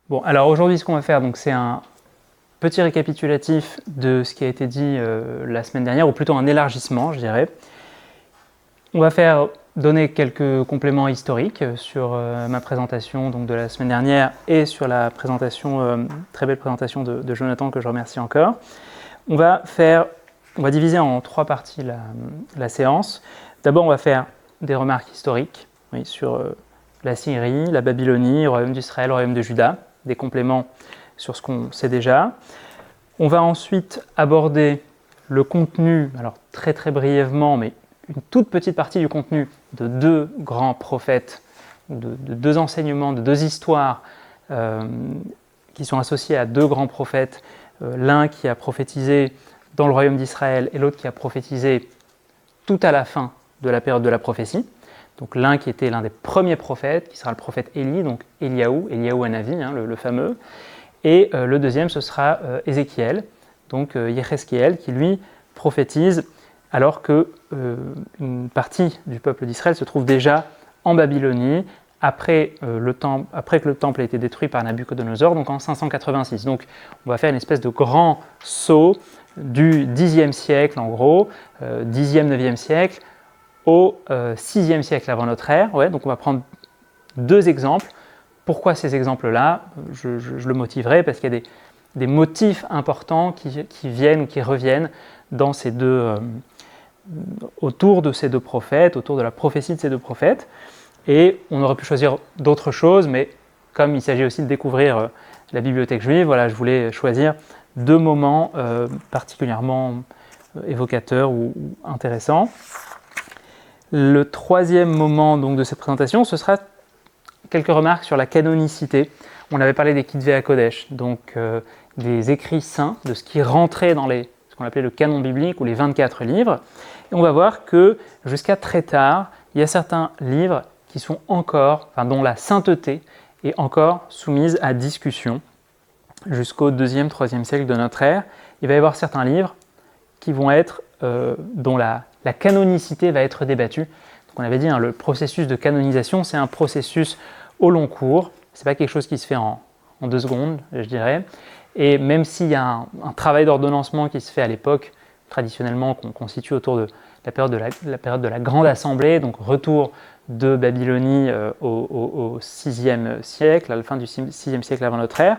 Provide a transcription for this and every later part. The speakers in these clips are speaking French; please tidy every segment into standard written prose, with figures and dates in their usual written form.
Bon, alors aujourd'hui, ce qu'on va faire, c'est un petit récapitulatif de ce qui a été dit la semaine dernière, ou plutôt un élargissement, je dirais. On va donner quelques compléments historiques sur ma présentation de la semaine dernière et sur la présentation, très belle présentation de Jonathan, que je remercie encore. On va diviser en trois parties la séance. D'abord, on va faire des remarques historiques sur la Syrie, la Babylonie, le royaume d'Israël, le royaume de Juda, des compléments sur ce qu'on sait déjà. On va ensuite aborder le contenu, alors très très brièvement, mais une toute petite partie du contenu de deux grands prophètes, de deux enseignements, de deux histoires qui sont associés à deux grands prophètes, l'un qui a prophétisé dans le royaume d'Israël et l'autre qui a prophétisé tout à la fin de la période de la prophétie. Donc l'un qui était l'un des premiers prophètes, qui sera le prophète Élie, donc Eliaou Hanavi, le fameux, et le deuxième ce sera Ézéchiel, donc Yechezkiel, qui lui prophétise alors qu'une partie du peuple d'Israël se trouve déjà en Babylonie, après que le temple a été détruit par Nabuchodonosor, donc en 586. Donc on va faire une espèce de grand saut du 10e siècle, en gros, 10e, 9e siècle, au 6e siècle avant notre ère. Donc on va prendre deux exemples. Pourquoi ces exemples-là ? Je le motiverai parce qu'il y a des motifs importants qui viennent ou qui reviennent dans autour de ces deux prophètes, autour de la prophétie de ces deux prophètes. Et on aurait pu choisir d'autres choses, mais comme il s'agit aussi de découvrir la bibliothèque juive, je voulais choisir deux moments particulièrement évocateurs ou intéressants. Le troisième moment de cette présentation, ce sera quelques remarques sur la canonicité. On avait parlé des Kitvei HaKodesh, donc des écrits saints, de ce qui rentrait dans ce qu'on appelait le canon biblique ou les 24 livres. Et on va voir que jusqu'à très tard, il y a certains livres qui sont dont la sainteté est encore soumise à discussion jusqu'au 2e, 3e siècle de notre ère. Il va y avoir certains livres qui vont être, dont la canonicité va être débattue. Donc on avait dit, le processus de canonisation, c'est un processus au long cours. Ce n'est pas quelque chose qui se fait en 2 secondes, je dirais. Et même s'il y a un travail d'ordonnancement qui se fait à l'époque, traditionnellement, qu'on constitue autour de la période de la Grande Assemblée, donc retour de Babylonie au 6e siècle, à la fin du 6e siècle avant notre ère,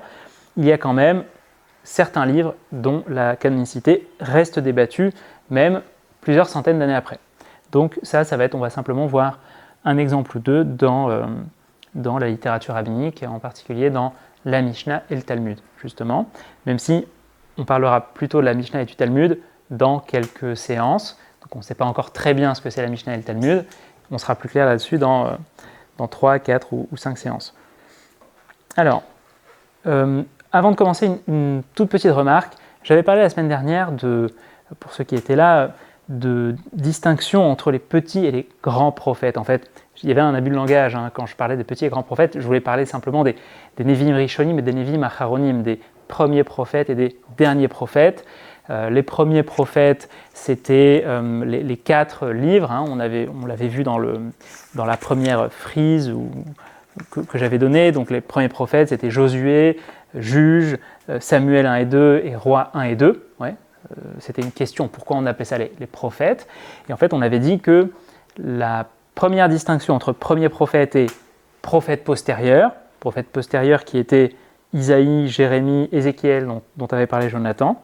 il y a quand même certains livres dont la canonicité reste débattue, même plusieurs centaines d'années après. Donc on va simplement voir un exemple ou deux dans la littérature rabbinique, en particulier dans la Mishnah et le Talmud, justement, même si on parlera plutôt de la Mishnah et du Talmud dans quelques séances. Donc on ne sait pas encore très bien ce que c'est la Mishnah et le Talmud. On sera plus clair là-dessus dans 3, 4 ou 5 séances. Alors, avant de commencer, une toute petite remarque. J'avais parlé la semaine dernière, pour ceux qui étaient là, de distinction entre les petits et les grands prophètes. En fait, il y avait un abus de langage quand je parlais des petits et grands prophètes. Je voulais parler simplement des Nevi'im Rishonim et des Nevi'im Acharonim, des premiers prophètes et des derniers prophètes. Les premiers prophètes, c'était les 4 livres. On l'avait vu dans la première frise que j'avais donnée. Donc les premiers prophètes, c'était Josué, Juge, Samuel 1 et 2 et Roi 1 et 2. C'était une question, pourquoi on appelait ça les prophètes ? Et en fait, on avait dit que la première distinction entre premier prophète et prophète postérieur qui était Isaïe, Jérémie, Ézéchiel, dont avait parlé Jonathan,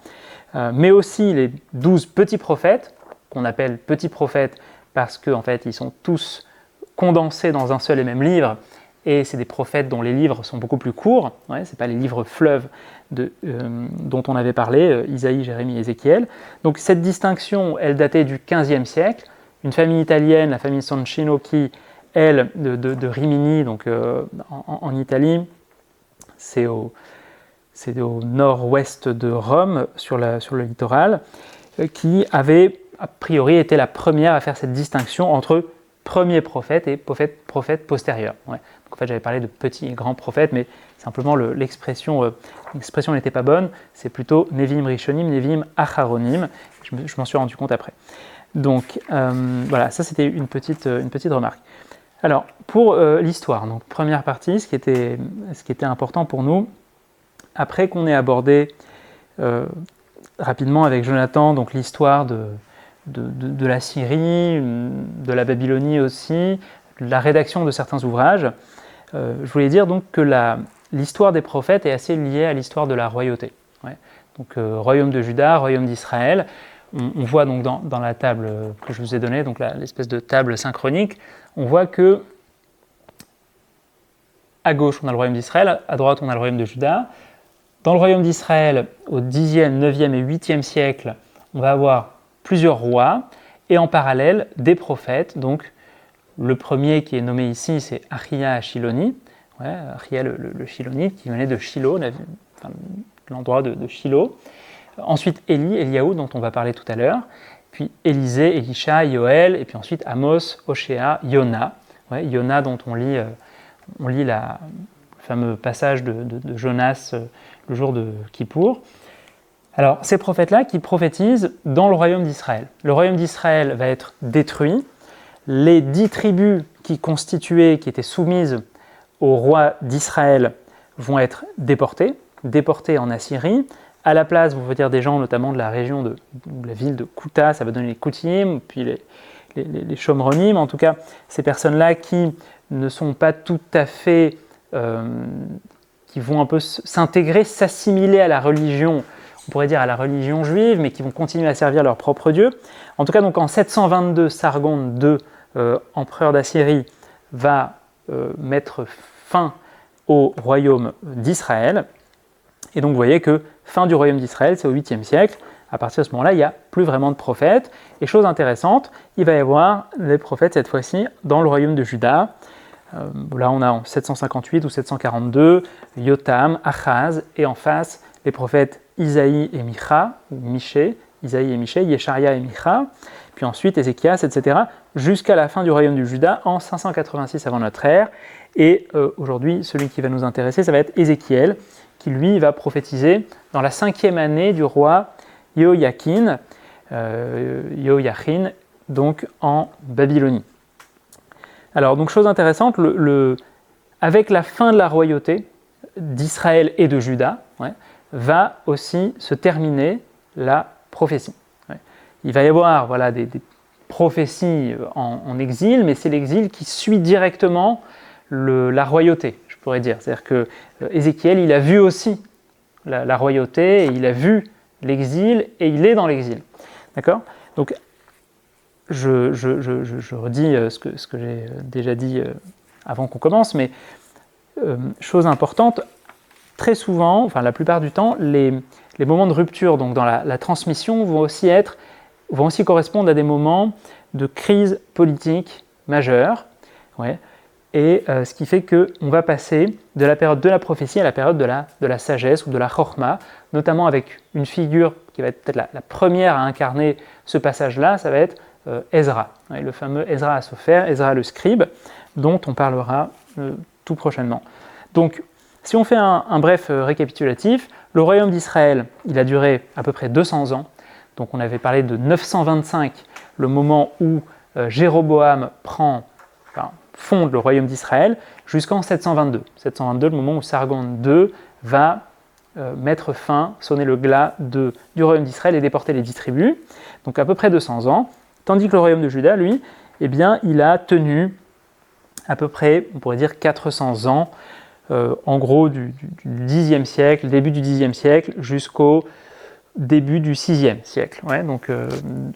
mais aussi les 12 petits prophètes, qu'on appelle petits prophètes parce qu'en fait, ils sont tous condensés dans un seul et même livre, et c'est des prophètes dont les livres sont beaucoup plus courts, ce n'est pas les livres fleuves dont on avait parlé, Isaïe, Jérémie, Ézéchiel. Donc cette distinction, elle datait du XVe siècle. Une famille italienne, la famille Soncino, qui, elle, de Rimini, donc en Italie, c'est au nord-ouest de Rome, sur le littoral, qui avait, a priori, été la première à faire cette distinction entre premier prophète et prophète postérieur. Donc en fait, j'avais parlé de petits et grands prophètes, mais simplement l'expression n'était pas bonne, c'est plutôt Nevi'im Rishonim, Nevi'im Acharonim, je m'en suis rendu compte après. Donc voilà, ça c'était une petite remarque. Alors, pour l'histoire, donc première partie, ce qui était important pour nous, après qu'on ait abordé rapidement avec Jonathan donc l'histoire de la Syrie, de la Babylonie aussi, la rédaction de certains ouvrages, je voulais dire donc que l'histoire des prophètes est assez liée à l'histoire de la royauté. Ouais. Donc royaume de Juda, royaume d'Israël. On voit donc dans la table que je vous ai donnée, donc l'espèce de table synchronique, on voit que à gauche on a le royaume d'Israël, à droite on a le royaume de Juda. Dans le royaume d'Israël, au 10e, 9e et 8e siècle, on va avoir plusieurs rois et en parallèle des prophètes. Donc le premier qui est nommé ici, c'est Achia Ashiloni, Achia le Shilonite qui venait de Shilo, l'endroit de Shilo. Ensuite Eliaou dont on va parler tout à l'heure, puis Élisée, Élisha, Yoël, et puis ensuite Amos, Oshéa, Yona. Yona dont on lit le fameux passage de Jonas le jour de Kippour. Alors, ces prophètes-là qui prophétisent dans le royaume d'Israël. Le royaume d'Israël va être détruit. Les 10 tribus qui étaient soumises au roi d'Israël vont être déportées en Assyrie. À la place, vous pouvez dire des gens notamment de la région de la ville de Kouta, ça va donner les Koutim, puis les Shomronim. En tout cas, ces personnes-là qui ne sont pas tout à fait... qui vont un peu s'intégrer, s'assimiler à la religion, on pourrait dire à la religion juive, mais qui vont continuer à servir leur propre Dieu. En tout cas, donc en 722, Sargon II, empereur d'Assyrie, va mettre fin au royaume d'Israël. Et donc vous voyez que fin du royaume d'Israël, c'est au 8e siècle. À partir de ce moment-là, il n'y a plus vraiment de prophètes. Et chose intéressante, il va y avoir des prophètes cette fois-ci dans le royaume de Juda. Là, on a en 758 ou 742 Yotam, Achaz, et en face les prophètes Isaïe et Michée, Yesharia et Micha, puis ensuite Ézéchias, etc., jusqu'à la fin du royaume du Juda en 586 avant notre ère. Et aujourd'hui, celui qui va nous intéresser, ça va être Ézéchiel, qui lui va prophétiser dans la 5e année du roi Jéhoiachin, donc en Babylonie. Alors, donc chose intéressante, avec la fin de la royauté d'Israël et de Juda, va aussi se terminer la prophétie. Il va y avoir des prophéties en exil, mais c'est l'exil qui suit directement la royauté, je pourrais dire. C'est-à-dire que Ézéchiel, il a vu aussi la royauté, et il a vu l'exil, et il est dans l'exil. D'accord ? Donc, je redis ce que j'ai déjà dit avant qu'on commence, mais chose importante, très souvent, enfin la plupart du temps, les moments de rupture donc dans la transmission vont aussi correspondre à des moments de crise politique majeure, et ce qui fait qu'on va passer de la période de la prophétie à la période de la sagesse ou de la chorma, notamment avec une figure qui va être peut-être la première à incarner ce passage-là, ça va être Ezra, le fameux Ezra à Sopher, Ezra le scribe, dont on parlera tout prochainement. Donc, si on fait un bref récapitulatif, le royaume d'Israël, il a duré à peu près 200 ans. Donc, on avait parlé de 925, le moment où Jéroboam fonde le royaume d'Israël, jusqu'en 722. 722, le moment où Sargon II va mettre fin, sonner le glas du royaume d'Israël et déporter les 10 tribus. Donc, à peu près 200 ans. Tandis que le royaume de Juda, lui, il a tenu à peu près, on pourrait dire 400 ans, en gros du 10e siècle, début du 10e siècle, jusqu'au début du 6e siècle, donc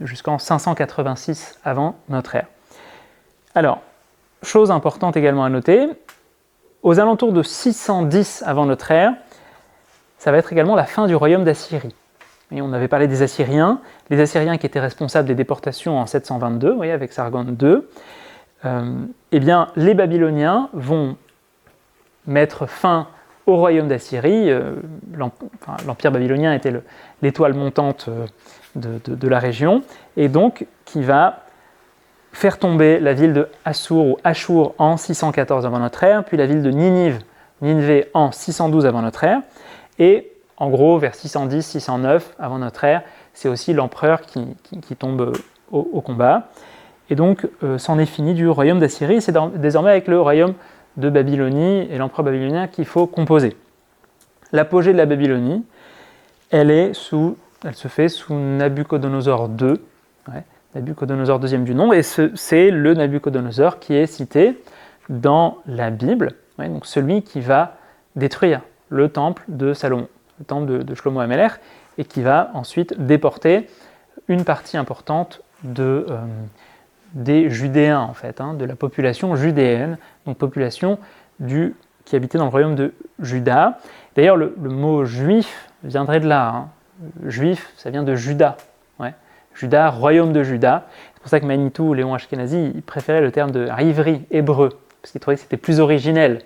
jusqu'en 586 avant notre ère. Alors, chose importante également à noter, aux alentours de 610 avant notre ère, ça va être également la fin du royaume d'Assyrie. Et on avait parlé des Assyriens, les Assyriens qui étaient responsables des déportations en 722, avec Sargon II. Les Babyloniens vont mettre fin au royaume d'Assyrie. L'empire babylonien était l'étoile montante de la région, et donc qui va faire tomber la ville de Assur ou Ashur en 614 avant notre ère, puis la ville de Nineveh en 612 avant notre ère, et en gros, vers 610-609 avant notre ère, c'est aussi l'empereur qui tombe au combat. et donc c'en est fini du royaume d'Assyrie, c'est désormais avec le royaume de Babylonie et l'empereur babylonien qu'il faut composer. L'apogée de la Babylonie, elle se fait sous Nabuchodonosor II, Nabuchodonosor II du nom, et c'est le Nabuchodonosor qui est cité dans la Bible, donc celui qui va détruire le temple de Salomon, le temple de Shlomo HaMelech, et qui va ensuite déporter une partie importante des Judéens, en fait, de la population judéenne, donc population qui habitait dans le royaume de Juda. D'ailleurs, le mot juif viendrait de là. Juif, ça vient de Juda. Juda, royaume de Juda. C'est pour ça que Manitou, Léon Ashkenazi, il préférait le terme de ivri, hébreu, parce qu'il trouvait que c'était plus originel.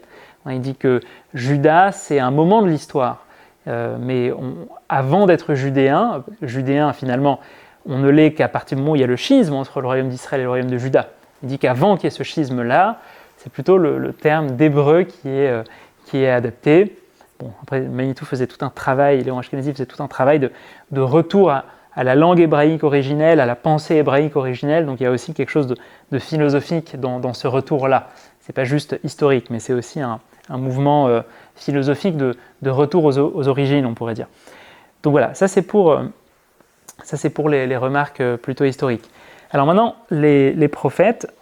Il dit que Juda, c'est un moment de l'histoire. Mais avant d'être judéen finalement, on ne l'est qu'à partir du moment où il y a le schisme entre le royaume d'Israël et le royaume de Juda. Il dit qu'avant qu'il y ait ce schisme-là, c'est plutôt le terme d'hébreu qui est adapté. Bon, après, Manitou faisait tout un travail, Léon Ashkenazi faisait tout un travail de retour à la langue hébraïque originelle, à la pensée hébraïque originelle, donc il y a aussi quelque chose de philosophique dans ce retour-là. Ce n'est pas juste historique, mais c'est aussi un mouvement philosophique de retour aux origines, on pourrait dire. Donc voilà, ça c'est pour les remarques plutôt historiques. Alors maintenant, les prophètes.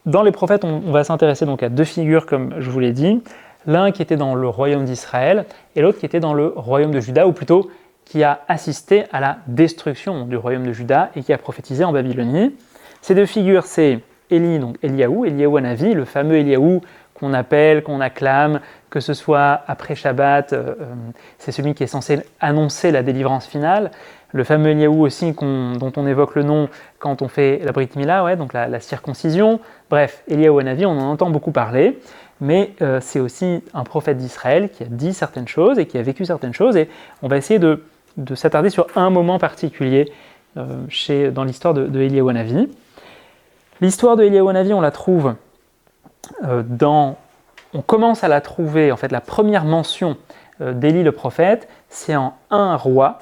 Dans les prophètes, on va s'intéresser donc à deux figures, comme je vous l'ai dit. L'un qui était dans le royaume d'Israël et l'autre qui était dans le royaume de Juda, ou plutôt qui a assisté à la destruction du royaume de Juda et qui a prophétisé en Babylonie. Ces deux figures, c'est Élie, donc Eliaou Hanavi, le fameux Eliaou qu'on appelle, qu'on acclame, que ce soit après Shabbat, c'est celui qui est censé annoncer la délivrance finale. Le fameux Eliaou aussi dont on évoque le nom quand on fait la Brit Mila, donc la circoncision. Bref, Eliaou Hanavi, on en entend beaucoup parler, mais c'est aussi un prophète d'Israël qui a dit certaines choses et qui a vécu certaines choses, et on va essayer de s'attarder sur un moment particulier dans l'histoire de Eliaou Hanavi. L'histoire de Eliaou Hanavi, on la trouve on commence à la trouver, en fait, la première mention d'Élie le prophète, c'est en 1 Roi,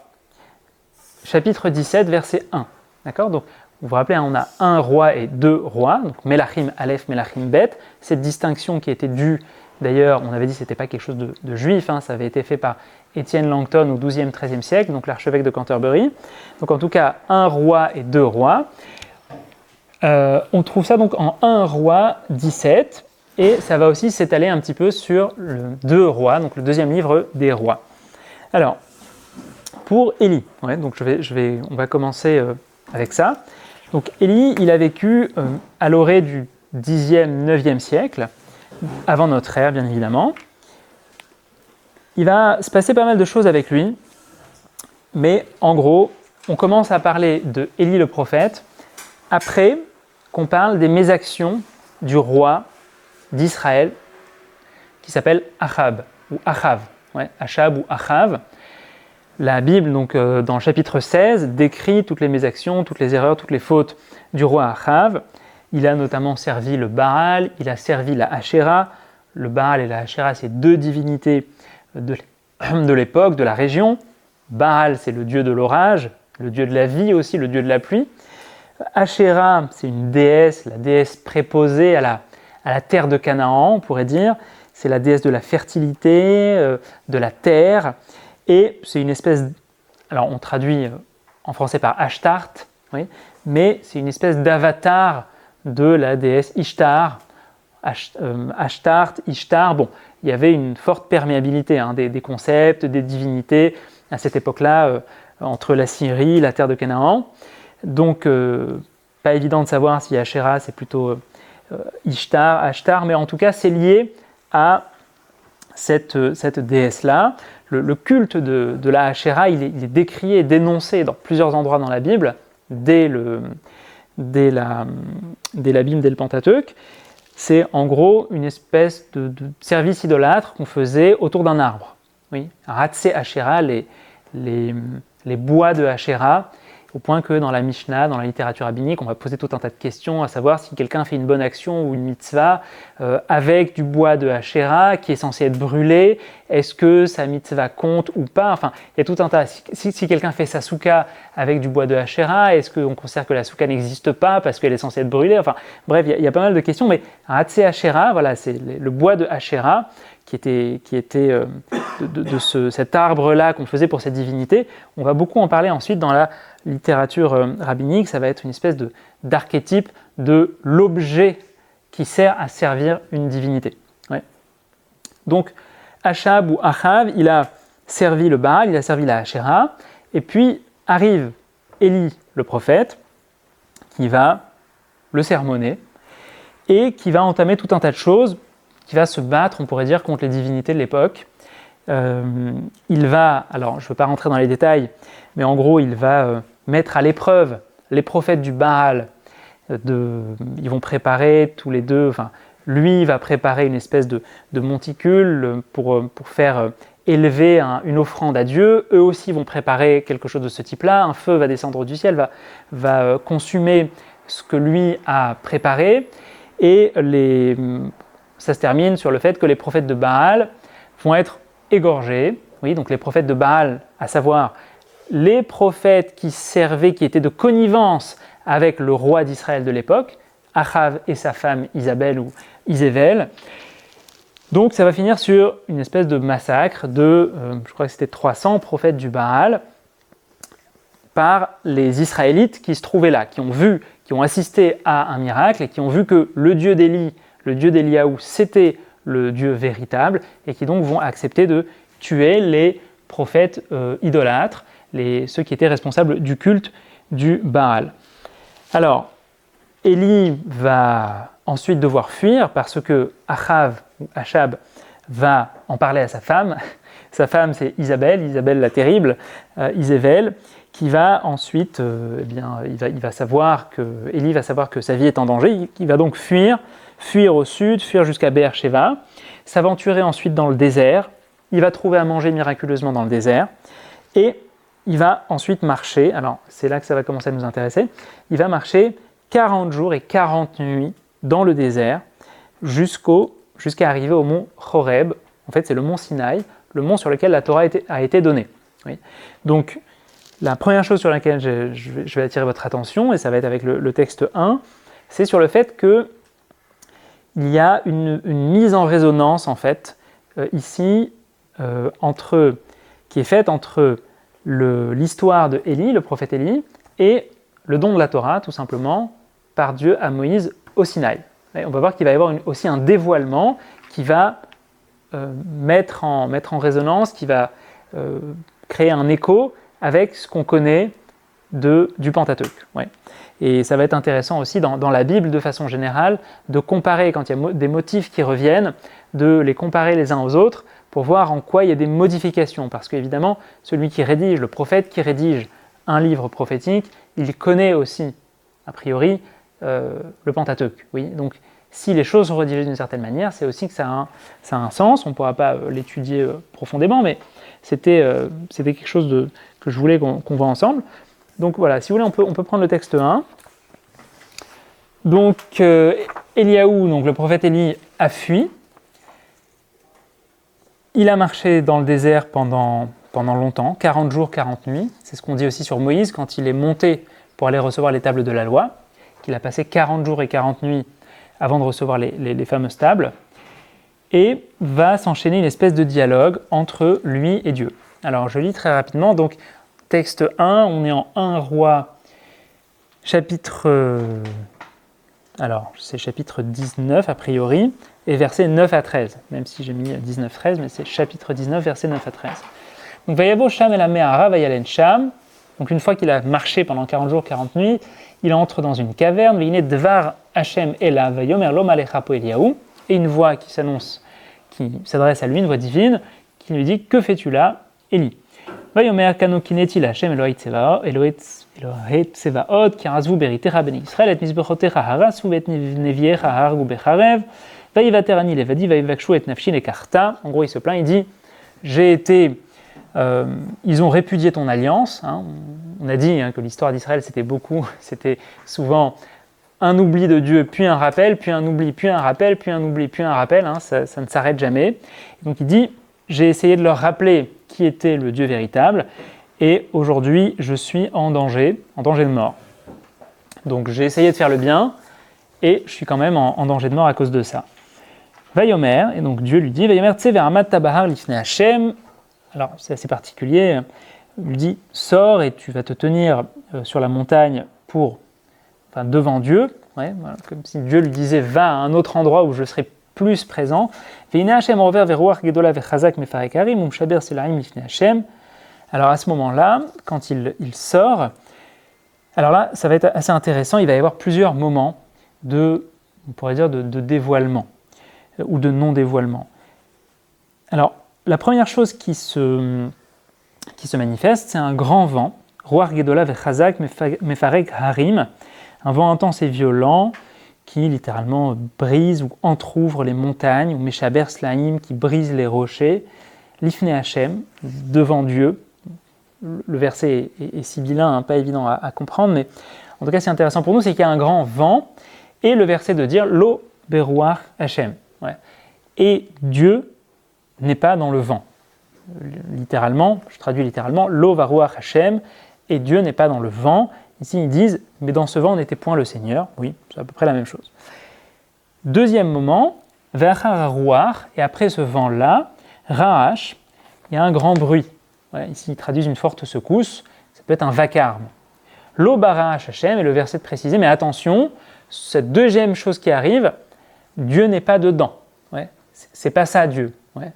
chapitre 17, verset 1. D'accord ? Donc, vous vous rappelez, on a 1 roi et 2 rois, donc Melachim Aleph, Melachim Bet, cette distinction qui était due, d'ailleurs, on avait dit que ce n'était pas quelque chose de juif, ça avait été fait par Étienne Langton au XIIe, XIIIe siècle, donc l'archevêque de Canterbury. Donc en tout cas, 1 roi et 2 rois. On trouve ça donc en 1 roi 17, et ça va aussi s'étaler un petit peu sur le 2 rois, donc le deuxième livre des rois. Alors, pour Élie, donc on va commencer avec ça. Donc Élie, il a vécu à l'orée du 10e, 9e siècle, avant notre ère bien évidemment. Il va se passer pas mal de choses avec lui, mais en gros, on commence à parler de Élie le prophète après qu'on parle des mésactions du roi d'Israël qui s'appelle Achab ou Achav. Achab ou Achav. La Bible, donc, dans le chapitre 16, décrit toutes les mésactions, toutes les erreurs, toutes les fautes du roi Achav. Il a notamment servi le Baal, il a servi la Ashéra. Le Baal et la Ashéra, c'est deux divinités de l'époque, de la région. Baal, c'est le dieu de l'orage, le dieu de la vie aussi, le dieu de la pluie. Ashéra, c'est une déesse, la déesse préposée à la terre de Canaan, on pourrait dire. C'est la déesse de la fertilité, de la terre. Et c'est une espèce, alors on traduit en français par Ashtart, mais c'est une espèce d'avatar de la déesse Ishtar. Ashtart, Ishtar, bon, il y avait une forte perméabilité des concepts, des divinités à cette époque-là, entre la Syrie, la terre de Canaan. Donc, pas évident de savoir si Ashéra c'est plutôt Ishtar, Ashtar, mais en tout cas c'est lié à cette déesse-là. Le culte de la Ashéra, il est décrié et dénoncé dans plusieurs endroits dans la Bible, dès la Bible, dès le Pentateuque. C'est en gros une espèce de service idolâtre qu'on faisait autour d'un arbre. Oui, Ratsé Ashéra, les bois de Ashéra, au point que dans la Mishnah, dans la littérature rabbinique, on va poser tout un tas de questions, à savoir si quelqu'un fait une bonne action ou une mitzvah avec du bois de Asherah qui est censé être brûlé, est-ce que sa mitzvah compte ou pas? Enfin, il y a tout un tas. Si quelqu'un fait sa souka avec du bois de Asherah, est-ce qu'on considère que la souka n'existe pas parce qu'elle est censée être brûlée? Enfin, bref, il y a pas mal de questions, mais un Hatse Asherah, voilà, c'est le bois de Asherah qui était cet arbre-là qu'on faisait pour cette divinité. On va beaucoup en parler ensuite dans la littérature rabbinique. Ça va être une espèce d'archétype de l'objet qui sert à servir une divinité. Ouais. Donc, Achab ou Achav, il a servi le Baal, il a servi la Asherah, et puis arrive Élie, le prophète, qui va le sermonner et qui va entamer tout un tas de choses, qui va se battre, on pourrait dire, contre les divinités de l'époque. Il va, alors je ne veux pas rentrer dans les détails, mais en gros, il va mettre à l'épreuve les prophètes du Baal. Ils vont préparer tous les deux, enfin, lui va préparer une espèce de monticule pour faire élever une offrande à Dieu. Eux aussi vont préparer quelque chose de ce type-là. Un feu va descendre du ciel, va consumer ce que lui a préparé. Et ça se termine sur le fait que les prophètes de Baal vont être égorgés. Oui, donc les prophètes de Baal, à savoir les prophètes qui étaient de connivence avec le roi d'Israël de l'époque, Achav et sa femme Isabelle ou Isével. Donc ça va finir sur une espèce de massacre je crois que c'était 300 prophètes du Baal par les Israélites qui se trouvaient là, qui ont assisté à un miracle et qui ont vu que le Dieu d'Élie, le Dieu d'Eliaou, c'était le Dieu véritable et qui donc vont accepter de tuer les prophètes idolâtres, ceux qui étaient responsables du culte du Baal. Alors, Élie va ensuite devoir fuir parce que Achav ou Achab va en parler à sa femme. Sa femme, c'est Isabelle la terrible, Isével, qui va ensuite, Élie va savoir que sa vie est en danger. Il va donc fuir au sud, fuir jusqu'à Beersheba, s'aventurer ensuite dans le désert. Il va trouver à manger miraculeusement dans le désert et il va ensuite marcher, alors c'est là que ça va commencer à nous intéresser, il va marcher 40 jours et 40 nuits dans le désert jusqu'à arriver au mont Horeb. En fait, c'est le mont Sinaï, le mont sur lequel la Torah a été donnée. Oui. Donc, la première chose sur laquelle je vais attirer votre attention, et ça va être avec le texte 1, c'est sur le fait qu'il y a une mise en résonance, en fait, ici, qui est faite entre l'histoire de Élie, le prophète Élie, et le don de la Torah, tout simplement, par Dieu à Moïse au Sinaï. Et on va voir qu'il va y avoir aussi un dévoilement qui va mettre en résonance, qui va créer un écho avec ce qu'on connaît du Pentateuque. Ouais. Et ça va être intéressant aussi dans la Bible, de façon générale, de comparer, quand il y a des motifs qui reviennent, de les comparer les uns aux autres, pour voir en quoi il y a des modifications. Parce qu'évidemment, celui qui rédige, le prophète qui rédige un livre prophétique, il connaît aussi, a priori, le Pentateuque. Oui. Donc, si les choses sont rédigées d'une certaine manière, c'est aussi que ça a un sens. On ne pourra pas l'étudier profondément, mais c'était quelque chose que je voulais qu'on voit ensemble. Donc voilà, si vous voulez, on peut prendre le texte 1. Donc, Eliaou, donc le prophète Élie, a fui. Il a marché dans le désert pendant longtemps, 40 jours, 40 nuits. C'est ce qu'on dit aussi sur Moïse quand il est monté pour aller recevoir les tables de la loi, qu'il a passé 40 jours et 40 nuits avant de recevoir les fameuses tables. Et va s'enchaîner une espèce de dialogue entre lui et Dieu. Alors, je lis très rapidement. Donc, texte 1, on est en 1 Roi, chapitre 19 a priori, et versets 9 à 13, même si j'ai mis 19-13, mais c'est chapitre 19, versets 9 à 13. Donc, Vayavo Sham el Amehara Vayalen Sham, donc une fois qu'il a marché pendant 40 jours, 40 nuits, il entre dans une caverne, Vayine Dvar Hashem Ela Vayomer Lom Alecha Po Eliaou, et une voix qui s'adresse à lui, une voix divine, qui lui dit « Que fais-tu là, Élie ?» Vayomer Kano Kineti Hashem Elohei Tsevaot, ki razvu beritecha ben Israël, et mizbechotecha harasu, et neviecha hargu becharev, vayivaterani levadi, vayivakshu et nafshi lekarta. En gros, il se plaint, il dit « J'ai été ils ont répudié ton alliance. Hein. On a dit que l'histoire d'Israël, c'était souvent un oubli de Dieu, puis un rappel, puis un oubli, puis un rappel, puis un oubli, puis un rappel. Hein, ça ne s'arrête jamais. Donc il dit, j'ai essayé de leur rappeler qui était le Dieu véritable, et aujourd'hui, je suis en danger de mort. Donc j'ai essayé de faire le bien, et je suis quand même en danger de mort à cause de ça. Vayomer, et donc Dieu lui dit, Vayomer tse ve'amad tabahar lifnei Hashem. Alors c'est assez particulier, il lui dit, sors et tu vas te tenir sur la montagne devant Dieu, voilà, comme si Dieu lui disait, va à un autre endroit où je serai plus présent. Alors à ce moment-là, quand il sort, alors là, ça va être assez intéressant, il va y avoir plusieurs moments on pourrait dire de dévoilement ou de non-dévoilement. Alors, la première chose qui se manifeste, c'est un grand vent, Ruach Gedola vechazak mefarek harim, un vent intense et violent qui littéralement brise ou entrouvre les montagnes, ou Meshaber Slaim, qui brise les rochers, Lifnei Hashem, devant Dieu. Le verset est sibyllin, pas évident à comprendre, mais en tout cas, c'est intéressant pour nous, c'est qu'il y a un grand vent, et le verset de dire Lo beruach Hashem. Ouais. Et Dieu n'est pas dans le vent. Littéralement, je traduis littéralement, Lo varuach Hashem, et Dieu n'est pas dans le vent. Ici, ils disent, mais dans ce vent n'était point le Seigneur. Oui, c'est à peu près la même chose. Deuxième moment, Ve'achar haruach, et après ce vent-là, Ra'ash, il y a un grand bruit. Ouais, ici, ils traduisent une forte secousse, ça peut être un vacarme. Lo bara'ash Hashem, et le verset de préciser, mais attention, cette deuxième chose qui arrive, Dieu n'est pas dedans. Ouais, c'est pas ça Dieu. Ouais.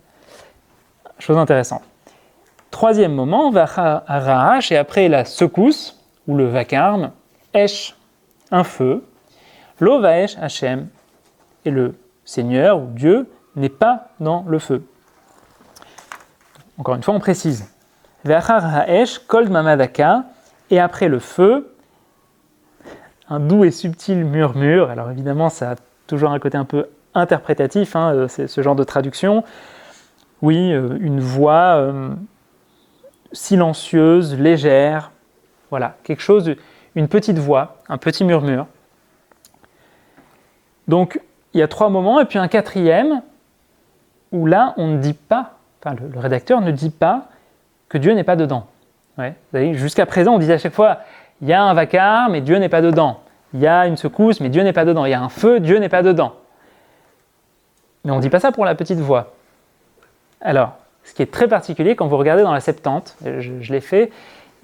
Chose intéressante. Troisième moment, Ve'achar Ra'ash, et après la secousse, ou le vacarme, Esh, un feu, Lo va'esh Hashem, et le Seigneur ou Dieu n'est pas dans le feu. Encore une fois, on précise. Ve'achar ha'esh kol mamadaka, et après le feu, un doux et subtil murmure. Alors évidemment, ça a toujours un côté un peu interprétatif, c'est ce genre de traduction. Oui, une voix silencieuse, légère, voilà, quelque chose, une petite voix, un petit murmure. Donc, il y a trois moments, et puis un quatrième, où là, on ne dit pas, le rédacteur ne dit pas que Dieu n'est pas dedans. Ouais. Vous voyez, jusqu'à présent, on disait à chaque fois, il y a un vacarme, mais Dieu n'est pas dedans. Il y a une secousse, mais Dieu n'est pas dedans. Il y a un feu, Dieu n'est pas dedans. Mais on ne dit pas ça pour la petite voix. Alors, ce qui est très particulier, quand vous regardez dans la Septante, je l'ai fait,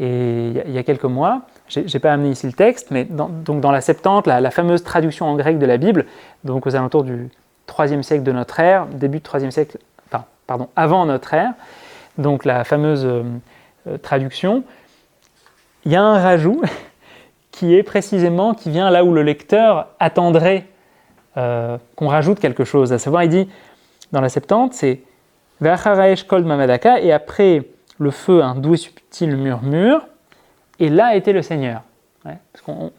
et il y a quelques mois, je n'ai pas amené ici le texte, mais dans la Septante, la fameuse traduction en grec de la Bible, donc aux alentours du IIIe siècle de notre ère, début du IIIe siècle, avant notre ère, donc la fameuse traduction, il y a un rajout qui vient là où le lecteur attendrait qu'on rajoute quelque chose. À savoir, il dit, dans la Septante, c'est « Ve'acharaesh kol mamadaka » et après le feu, un doux et subtil murmure, et là était le Seigneur. Ouais, parce qu'on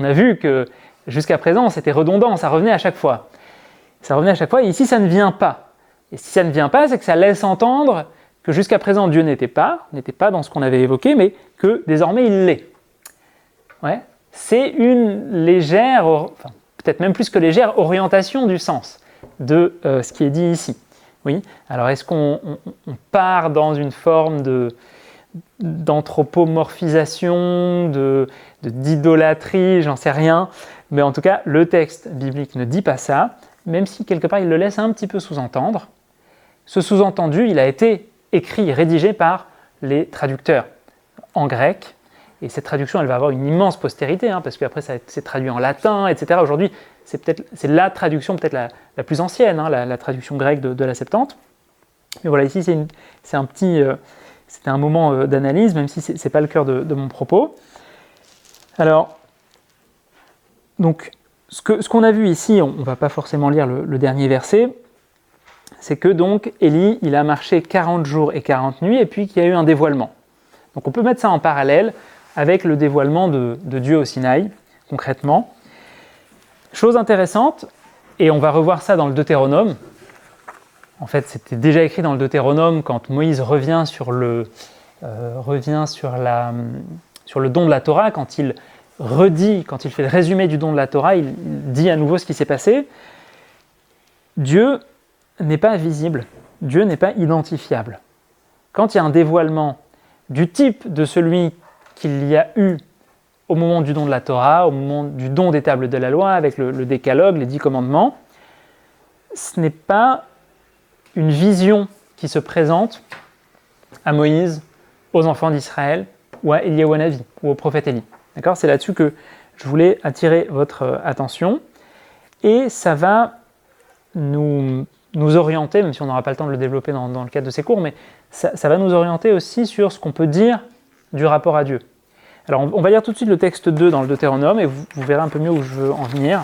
a vu que jusqu'à présent, c'était redondant, ça revenait à chaque fois. Et ici, ça ne vient pas. Et si ça ne vient pas, c'est que ça laisse entendre que jusqu'à présent, Dieu n'était pas dans ce qu'on avait évoqué, mais que désormais, il l'est. Ouais, c'est une légère, peut-être même plus que légère, orientation du sens de ce qui est dit ici. Oui. Alors, est-ce qu'on part dans une forme d'anthropomorphisation, d'idolâtrie, j'en sais rien, mais en tout cas, le texte biblique ne dit pas ça, même si quelque part il le laisse un petit peu sous-entendre. Ce sous-entendu, il a été écrit, rédigé par les traducteurs en grec, et cette traduction, elle va avoir une immense postérité, parce qu'après ça s'est traduit en latin, etc. Aujourd'hui, c'est la traduction peut-être la plus ancienne, la traduction grecque de la Septante. Mais voilà, ici c'était un moment d'analyse, même si ce n'est pas le cœur de mon propos. Alors, donc, ce qu'on a vu ici, on ne va pas forcément lire le dernier verset, c'est que donc Élie, il a marché 40 jours et 40 nuits, et puis qu'il y a eu un dévoilement. Donc on peut mettre ça en parallèle avec le dévoilement de Dieu au Sinaï, concrètement. Chose intéressante, et on va revoir ça dans le Deutéronome, En fait, c'était déjà écrit dans le Deutéronome quand Moïse revient sur le don de la Torah, quand il fait le résumé du don de la Torah, il dit à nouveau ce qui s'est passé. Dieu n'est pas visible, Dieu n'est pas identifiable. Quand il y a un dévoilement du type de celui qu'il y a eu au moment du don de la Torah, au moment du don des tables de la loi, avec le décalogue, les 10 commandements, ce n'est pas une vision qui se présente à Moïse, aux enfants d'Israël, ou à Éliaou Hanavi, ou au prophète Élie. D'accord ? C'est là-dessus que je voulais attirer votre attention. Et ça va nous orienter, même si on n'aura pas le temps de le développer dans le cadre de ces cours, mais ça va nous orienter aussi sur ce qu'on peut dire du rapport à Dieu. Alors on va lire tout de suite le texte 2 dans le Deutéronome, et vous verrez un peu mieux où je veux en venir.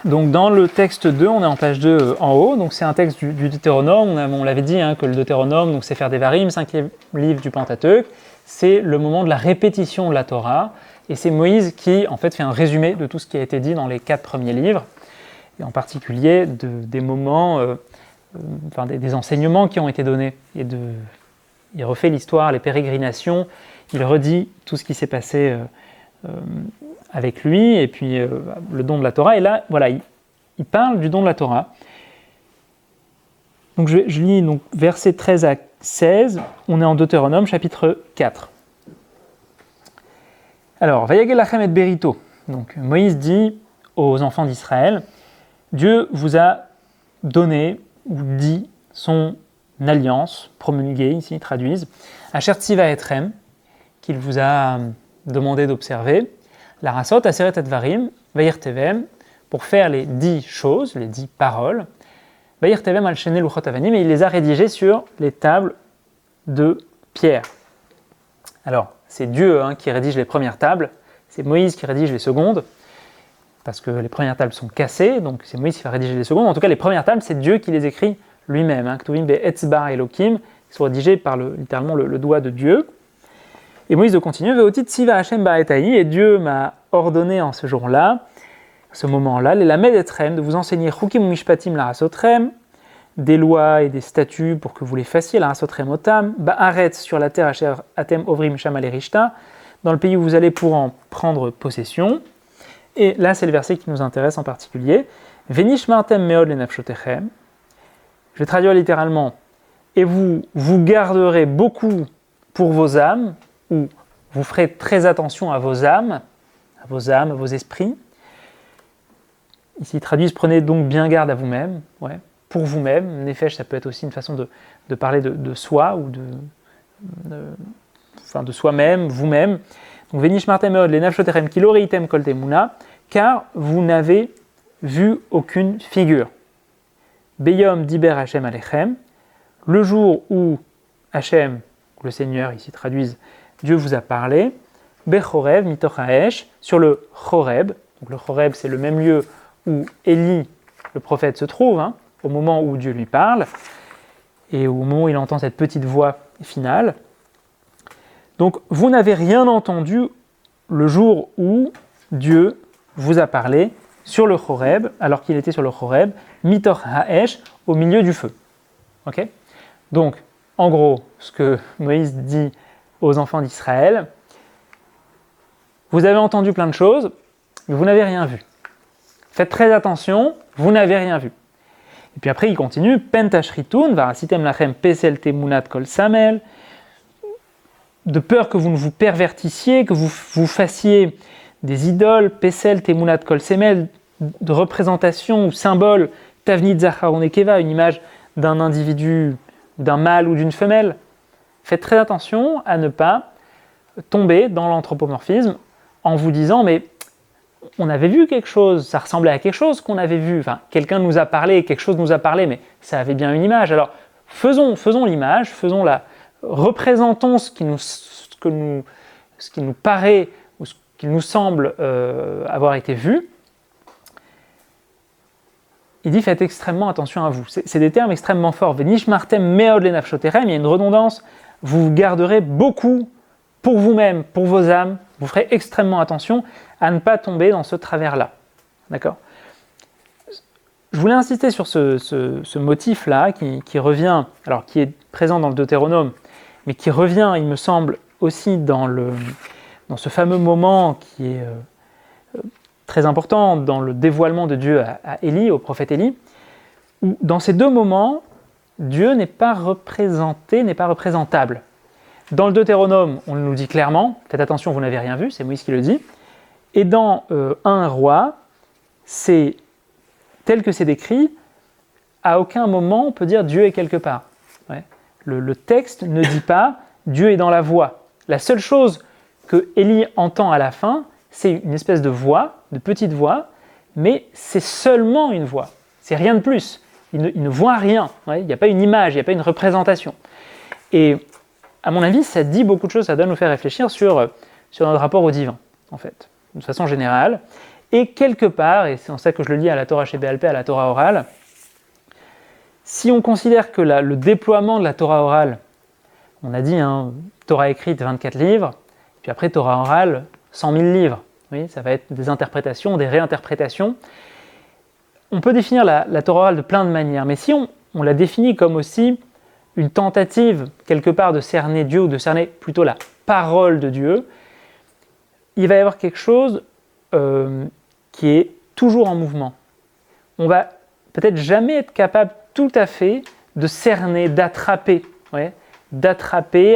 Donc dans le texte 2, on est en page 2 en haut, donc c'est un texte du Deutéronome, on l'avait dit que le Deutéronome, donc c'est Sefer Devarim, 5e livre du Pentateuque, c'est le moment de la répétition de la Torah, et c'est Moïse qui en fait fait un résumé de tout ce qui a été dit dans les 4 premiers livres, et en particulier des moments, des enseignements qui ont été donnés, il refait l'histoire, les pérégrinations, il redit tout ce qui s'est passé avec lui, et puis le don de la Torah. Et là, voilà, il parle du don de la Torah. Donc je lis donc, versets 13 à 16, on est en Deutéronome, chapitre 4. Alors, Vayagel lachem et berito. Donc Moïse dit aux enfants d'Israël, Dieu vous a donné, ou dit, son alliance, promulguée, ici ils traduisent, Asher tiva etrem, qu'il vous a demandé d'observer, la rasot, aseret advarim, vayirtevem, pour faire les 10 choses, les 10 paroles, vayirtevem al shene luchot avanim, et il les a rédigées sur les tables de pierre. Alors, c'est Dieu qui rédige les premières tables, c'est Moïse qui rédige les secondes, parce que les premières tables sont cassées, donc c'est Moïse qui va rédiger les secondes. En tout cas, les premières tables, c'est Dieu qui les écrit lui-même. Ktuvim be'etzba Elokim, qui sont rédigées par littéralement le doigt de Dieu. Et Moïse continue, Veotit siva Hashem ba'etai, et Dieu m'a ordonné en ce jour-là, ce moment-là, les lamed etrem, de vous enseigner chukim mishpatim la rasotrem, des lois et des statuts pour que vous les fassiez, la rasotrem otam, ba'aretz sur la terre asher atem ovrim sham alerishta, dans le pays où vous allez pour en prendre possession. Et là, c'est le verset qui nous intéresse en particulier. Venishmartem meod le nafshotechem. Je vais traduire littéralement. Et vous garderez beaucoup pour vos âmes, ou vous ferez très attention à vos âmes, à vos esprits. Ici, ils traduisent, prenez donc bien garde à vous-même, pour vous-même. Nefesh, ça peut être aussi une façon de parler de soi, ou de soi-même, vous-même. Donc, Venishmartem meod le nafshotechem kiloreitem kol temuna, car vous n'avez vu aucune figure. Beyom diber Hashem alechem, le jour où Hashem, le Seigneur, ici traduisent, Dieu vous a parlé, Bechorev mitoch haesh, sur le Choreb. Donc le Choreb, c'est le même lieu où Élie, le prophète, se trouve, au moment où Dieu lui parle, et au moment où il entend cette petite voix finale. Donc vous n'avez rien entendu le jour où Dieu vous a parlé sur le Choreb, alors qu'il était sur le Choreb, mitoch haesh, au milieu du feu. Ok ? Donc, en gros, ce que Moïse dit aux enfants d'Israël, vous avez entendu plein de choses, mais vous n'avez rien vu. Faites très attention, vous n'avez rien vu. Et puis après, il continue, pentashritun, varasitem lachem pesel temunat kol samel, de peur que vous ne vous pervertissiez, que vous fassiez des idoles, pesel temunat kol semel, de représentation ou symbole, tavnit zachar nekeva, une image d'un individu, d'un mâle ou d'une femelle. Faites très attention à ne pas tomber dans l'anthropomorphisme en vous disant mais on avait vu quelque chose, ça ressemblait à quelque chose qu'on avait vu, enfin quelqu'un nous a parlé, quelque chose nous a parlé, mais ça avait bien une image. Alors faisons l'image, représentons ce qui nous paraît ou ce qui nous semble avoir été vu. Il dit faites extrêmement attention à vous. C'est des termes extrêmement forts. Venishmartem meod le nafshotechem, il y a une redondance. Vous garderez beaucoup pour vous-même, pour vos âmes. Vous ferez extrêmement attention à ne pas tomber dans ce travers-là. D'accord ? je voulais insister sur ce motif-là qui revient, alors qui est présent dans le Deutéronome, mais qui revient, il me semble, aussi dans ce fameux moment qui est très important dans le dévoilement de Dieu à Élie, au prophète Élie, où dans ces deux moments, Dieu n'est pas représenté, n'est pas représentable. Dans le Deutéronome, on nous dit clairement, faites attention, vous n'avez rien vu, c'est Moïse qui le dit, et dans 1 Roi, c'est tel que c'est décrit, à aucun moment on peut dire Dieu est quelque part. Ouais. Le texte ne dit pas Dieu est dans la voix. La seule chose que Élie entend à la fin, c'est une espèce de voix, de petite voix, mais c'est seulement une voix. C'est rien de plus. Il ne voit rien. Ouais. Il n'y a pas une image, il n'y a pas une représentation. Et à mon avis, ça dit beaucoup de choses, ça doit nous faire réfléchir sur notre rapport au divin, en fait, de façon générale. Et quelque part, et c'est en ça que je le lis à la Torah Sheba'al Peh, à la Torah orale, si on considère que le déploiement de la Torah orale, on a dit, Torah écrite 24 livres, puis après Torah orale 100 000 livres, oui, ça va être des interprétations, des réinterprétations. On peut définir la Torah orale de plein de manières, mais si on la définit comme aussi une tentative quelque part de cerner Dieu, ou de cerner plutôt la parole de Dieu, il va y avoir quelque chose qui est toujours en mouvement. On va peut-être jamais être capable tout à fait de cerner, d'attraper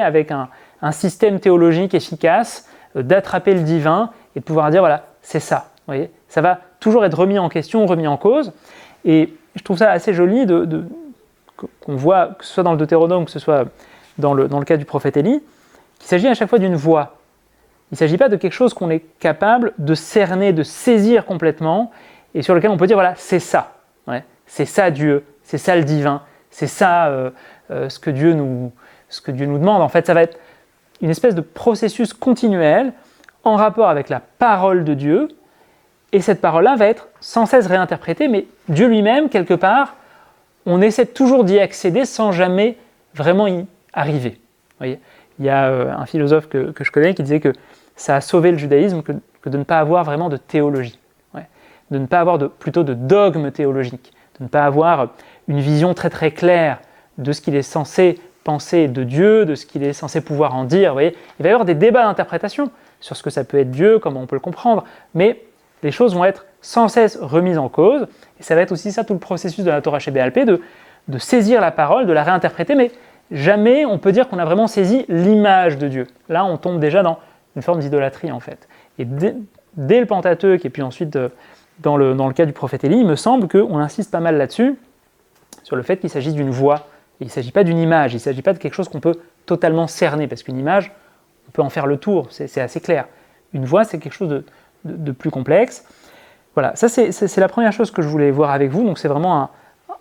avec un système théologique efficace, d'attraper le divin et de pouvoir dire voilà, c'est ça. Voyez, ça va toujours être remis en question, remis en cause. Et je trouve ça assez joli qu'on voit, que ce soit dans le Deutéronome, que ce soit dans le cas du prophète Élie, qu'il s'agit à chaque fois d'une voix. Il ne s'agit pas de quelque chose qu'on est capable de cerner, de saisir complètement, et sur lequel on peut dire, voilà, c'est ça. Ouais, c'est ça Dieu, c'est ça le divin, c'est ça ce que Dieu nous demande. En fait, ça va être une espèce de processus continuel en rapport avec la parole de Dieu, et cette parole-là va être sans cesse réinterprétée, mais Dieu lui-même, quelque part, on essaie toujours d'y accéder sans jamais vraiment y arriver. Vous voyez, il y a un philosophe que je connais qui disait que ça a sauvé le judaïsme que de ne pas avoir vraiment de théologie, de ne pas avoir plutôt de dogme théologique, de ne pas avoir une vision très très claire de ce qu'il est censé penser de Dieu, de ce qu'il est censé pouvoir en dire. Vous voyez, il va y avoir des débats d'interprétation sur ce que ça peut être Dieu, comment on peut le comprendre, mais les choses vont être sans cesse remises en cause, et ça va être aussi ça tout le processus de la Torah Sheba'al Peh, de saisir la parole, de la réinterpréter, mais jamais on peut dire qu'on a vraiment saisi l'image de Dieu. Là, on tombe déjà dans une forme d'idolâtrie, en fait. Et dès le Pentateuque, et puis ensuite dans le cas du prophète Élie, il me semble qu'on insiste pas mal là-dessus, sur le fait qu'il s'agit d'une voix. Et il ne s'agit pas d'une image, il ne s'agit pas de quelque chose qu'on peut totalement cerner, parce qu'une image, on peut en faire le tour, c'est assez clair. Une voix, c'est quelque chose de plus complexe. Voilà, ça c'est la première chose que je voulais voir avec vous, donc c'est vraiment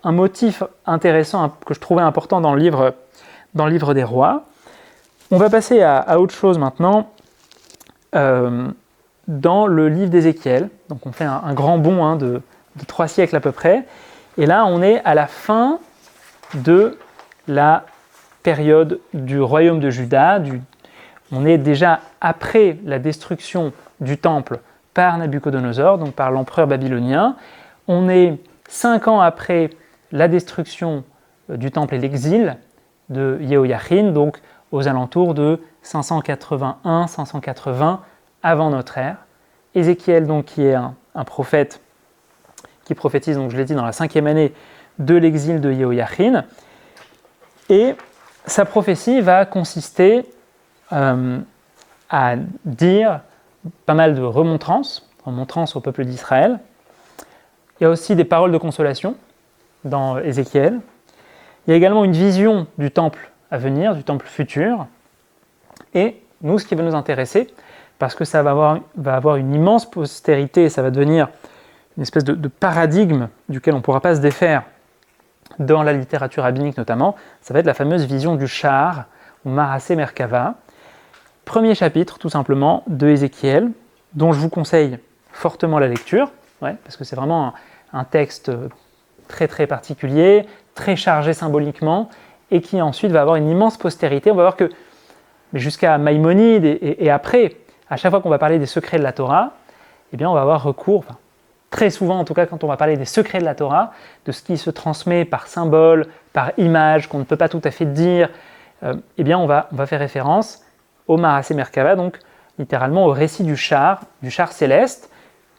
un motif intéressant que je trouvais important dans le livre des rois. On va passer à autre chose maintenant, dans le livre d'Ézéchiel. Donc on fait un grand bond de 3 siècles à peu près, et là on est à la fin de la période du royaume de Juda. On est déjà après la destruction du temple par Nabuchodonosor, donc par l'empereur babylonien. On est 5 ans après la destruction du temple et l'exil de Jéhoïachin, donc aux alentours de 581-580 avant notre ère. Ézéchiel, donc, qui est un prophète qui prophétise, donc, je l'ai dit, dans la 5e année de l'exil de Jéhoïachin. Et sa prophétie va consister à dire pas mal de remontrances au peuple d'Israël. Il y a aussi des paroles de consolation dans Ézéchiel. Il y a également une vision du temple à venir, du temple futur. Et nous, ce qui va nous intéresser, parce que ça va avoir une immense postérité, ça va devenir une espèce de paradigme duquel on ne pourra pas se défaire dans la littérature rabbinique notamment, ça va être la fameuse vision du Sha'ar, ou Marasé Merkava. Premier chapitre, tout simplement, de Ézéchiel, dont je vous conseille fortement la lecture, parce que c'est vraiment un texte très très particulier, très chargé symboliquement, et qui ensuite va avoir une immense postérité. On va voir que jusqu'à Maïmonide et après, à chaque fois qu'on va parler des secrets de la Torah, eh bien on va avoir recours, très souvent, en tout cas quand on va parler des secrets de la Torah, de ce qui se transmet par symbole, par image, qu'on ne peut pas tout à fait dire, eh bien on va faire référence au Maaseh Merkava, donc littéralement au récit du char céleste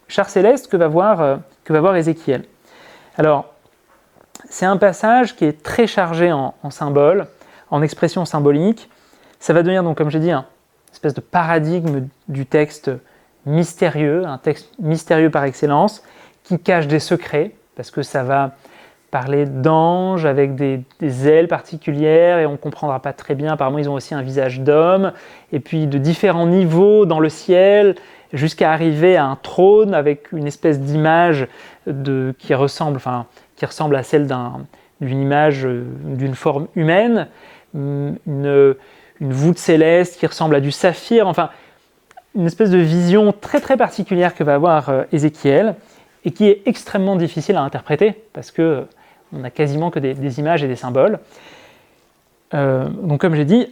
que va voir Ézéchiel. Alors, c'est un passage qui est très chargé en symboles, en expressions symboliques. Ça va devenir donc, comme j'ai dit, une espèce de paradigme du texte mystérieux, un texte mystérieux par excellence, qui cache des secrets, parce que ça va parler d'anges avec des ailes particulières, et on ne comprendra pas très bien, apparemment ils ont aussi un visage d'homme, et puis de différents niveaux dans le ciel, jusqu'à arriver à un trône avec une espèce d'image qui ressemble à celle d'une image, d'une forme humaine, une voûte céleste qui ressemble à du saphir, enfin une espèce de vision très très particulière que va avoir Ézéchiel, et qui est extrêmement difficile à interpréter, parce que on n'a quasiment que des images et des symboles. Donc comme j'ai dit,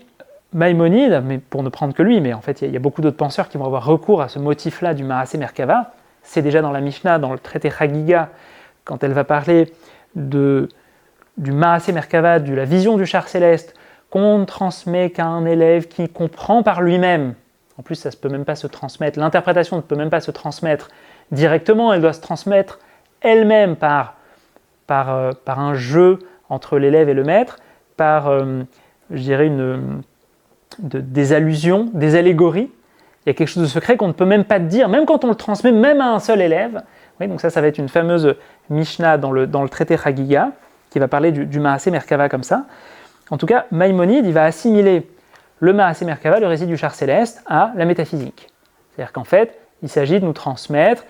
Maïmonide, mais pour ne prendre que lui, mais en fait il y a beaucoup d'autres penseurs qui vont avoir recours à ce motif-là du Maaseh Merkava. C'est déjà dans la Mishnah, dans le traité Chagiga, quand elle va parler du Maaseh Merkava, de la vision du char céleste, qu'on ne transmet qu'à un élève qui comprend par lui-même. En plus, ça ne peut même pas se transmettre, l'interprétation ne peut même pas se transmettre directement, elle doit se transmettre elle-même par un jeu entre l'élève et le maître, par, je dirais, des allusions, des allégories. Il y a quelque chose de secret qu'on ne peut même pas dire, même quand on le transmet, même à un seul élève. Oui, donc ça va être une fameuse Mishnah dans le traité Chagiga, qui va parler du Maaseh Merkava comme ça. En tout cas, Maïmonide, il va assimiler le Maaseh Merkava, le récit du char céleste, à la métaphysique. C'est-à-dire qu'en fait, il s'agit de nous transmettre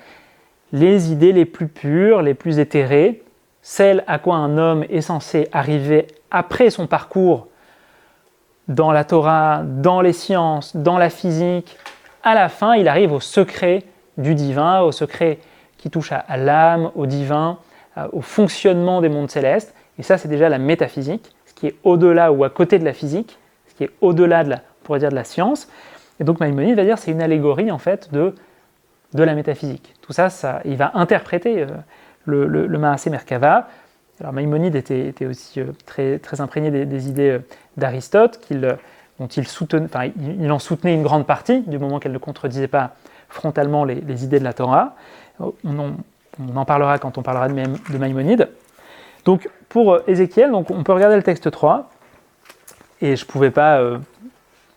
les idées les plus pures, les plus éthérées, celles à quoi un homme est censé arriver après son parcours dans la Torah, dans les sciences, dans la physique. À la fin, il arrive au secret du divin, au secret qui touche à l'âme, au divin, au fonctionnement des mondes célestes. Et ça, c'est déjà la métaphysique, ce qui est au-delà ou à côté de la physique, ce qui est au-delà de la science. Et donc Maïmonide va dire que c'est une allégorie en fait de la métaphysique. Tout ça, il va interpréter le Maaseh Merkava. Alors Maïmonide était aussi très, très imprégné des idées d'Aristote, dont il en soutenait une grande partie, du moment qu'elle ne contredisait pas frontalement les idées de la Torah. On en parlera quand on parlera de Maïmonide. Donc pour Ézéchiel, on peut regarder le texte 3, et je ne pouvais pas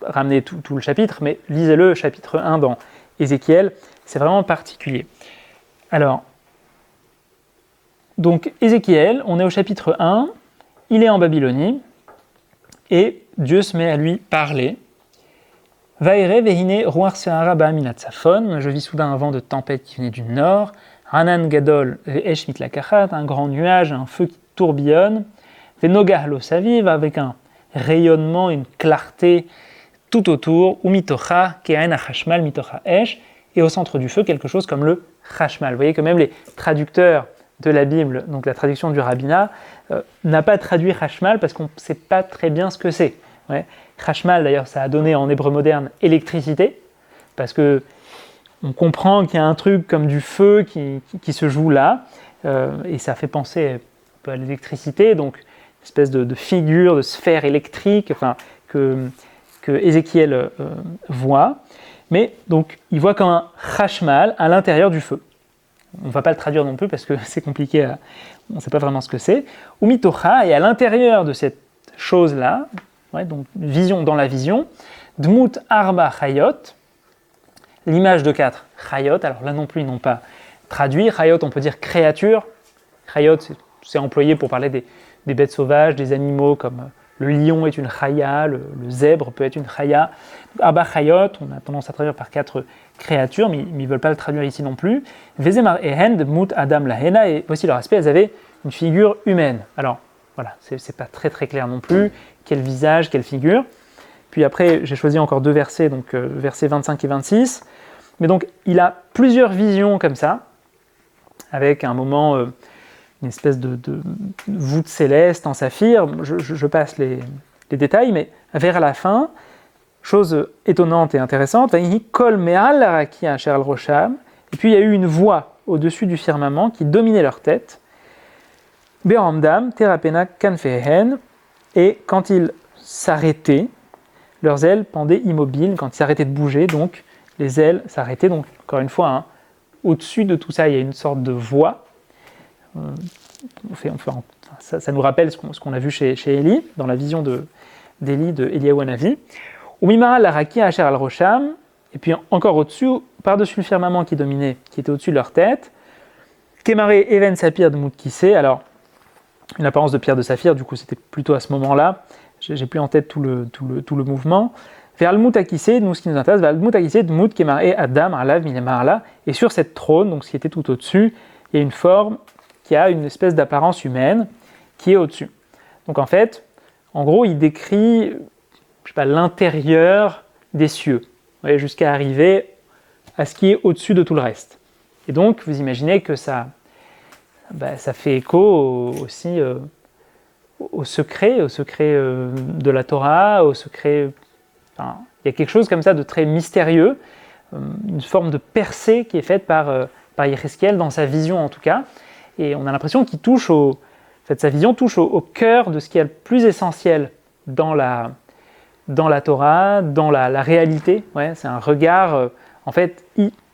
ramener tout le chapitre, mais lisez-le, chapitre 1 dans Ézéchiel, c'est vraiment particulier. Alors, donc Ézéchiel, on est au chapitre 1, il est en Babylonie, et Dieu se met à lui parler. Vaere vehine ruach se'ara ba'a min hatzafon, je vis soudain un vent de tempête qui venait du nord, Hanan gadol ve'esh mitlakachat, un grand nuage, un feu qui tourbillonne, ve'nogah lo saviv, avec un rayonnement, une clarté tout autour, ou mitocha ke'en hachashmal mitocha esh, et au centre du feu quelque chose comme le chashmal. Vous voyez que même les traducteurs de la Bible, donc la traduction du rabbinat, n'a pas traduit chashmal parce qu'on ne sait pas très bien ce que c'est. Ouais. Chashmal, d'ailleurs, ça a donné en hébreu moderne électricité, parce que on comprend qu'il y a un truc comme du feu qui se joue là, et ça fait penser un peu à l'électricité, donc une espèce de figure, de sphère électrique, enfin, que Ézéchiel voit. Mais donc, il voit comme un chashmal à l'intérieur du feu. On ne va pas le traduire non plus parce que c'est compliqué, on ne sait pas vraiment ce que c'est. Ou mitocha, et à l'intérieur de cette chose-là, ouais, donc vision dans la vision, dmut arba chayot, l'image de 4 chayot, alors là non plus ils n'ont pas traduit, chayot on peut dire créature, chayot c'est employé pour parler des bêtes sauvages, des animaux comme le lion est une chaya, le zèbre peut être une chaya. Arba chayot, on a tendance à traduire par 4 créatures, mais ils ne veulent pas le traduire ici non plus. Vezemar ehen dmut adam lahena, et voici leur aspect, elles avaient une figure humaine. Alors voilà, c'est pas très très clair non plus, quel visage, quelle figure. Puis après, j'ai choisi encore 2 versets, donc versets 25 et 26. Mais donc, il a plusieurs visions comme ça, avec un moment, une espèce de voûte céleste en saphir. Je passe les détails, mais vers la fin, chose étonnante et intéressante, et puis il y a eu une voix au-dessus du firmament qui dominait leur tête. Beramdam, terapena kanfehen, et quand ils s'arrêtaient, leurs ailes pendaient immobiles, quand ils s'arrêtaient de bouger, donc les ailes s'arrêtaient. Donc, encore une fois, hein, au-dessus de tout ça, il y a une sorte de voix. Ça nous rappelle ce qu'on a vu chez Élie, dans la vision d'Élie, de Eliyahu Hanavi. Umimara laraki asher al rosham, et puis encore au-dessus, par-dessus le firmament qui dominait, qui était au-dessus de leur tête, Kemare even sapir de Moudkissé, alors une apparence de pierre de saphir, du coup c'était plutôt à ce moment-là, j'ai plus en tête tout le mouvement. Vers le Moutakissé, nous ce qui nous intéresse, vers le Moutakissé de Moud Kemare Adam Alav Minemarla, et sur cette trône, donc ce qui était tout au-dessus, il y a une forme qui a une espèce d'apparence humaine qui est au-dessus. Donc en fait, en gros, il décrit l'intérieur des cieux, jusqu'à arriver à ce qui est au-dessus de tout le reste. Et donc, vous imaginez que ça fait écho aussi au secret de la Torah, au secret... Enfin, il y a quelque chose comme ça de très mystérieux, une forme de percée qui est faite par Yéhézkiel dans sa vision en tout cas, et on a l'impression qu'il touche sa vision touche au cœur de ce qui est le plus essentiel dans la Torah, dans la réalité. Ouais, c'est un regard en fait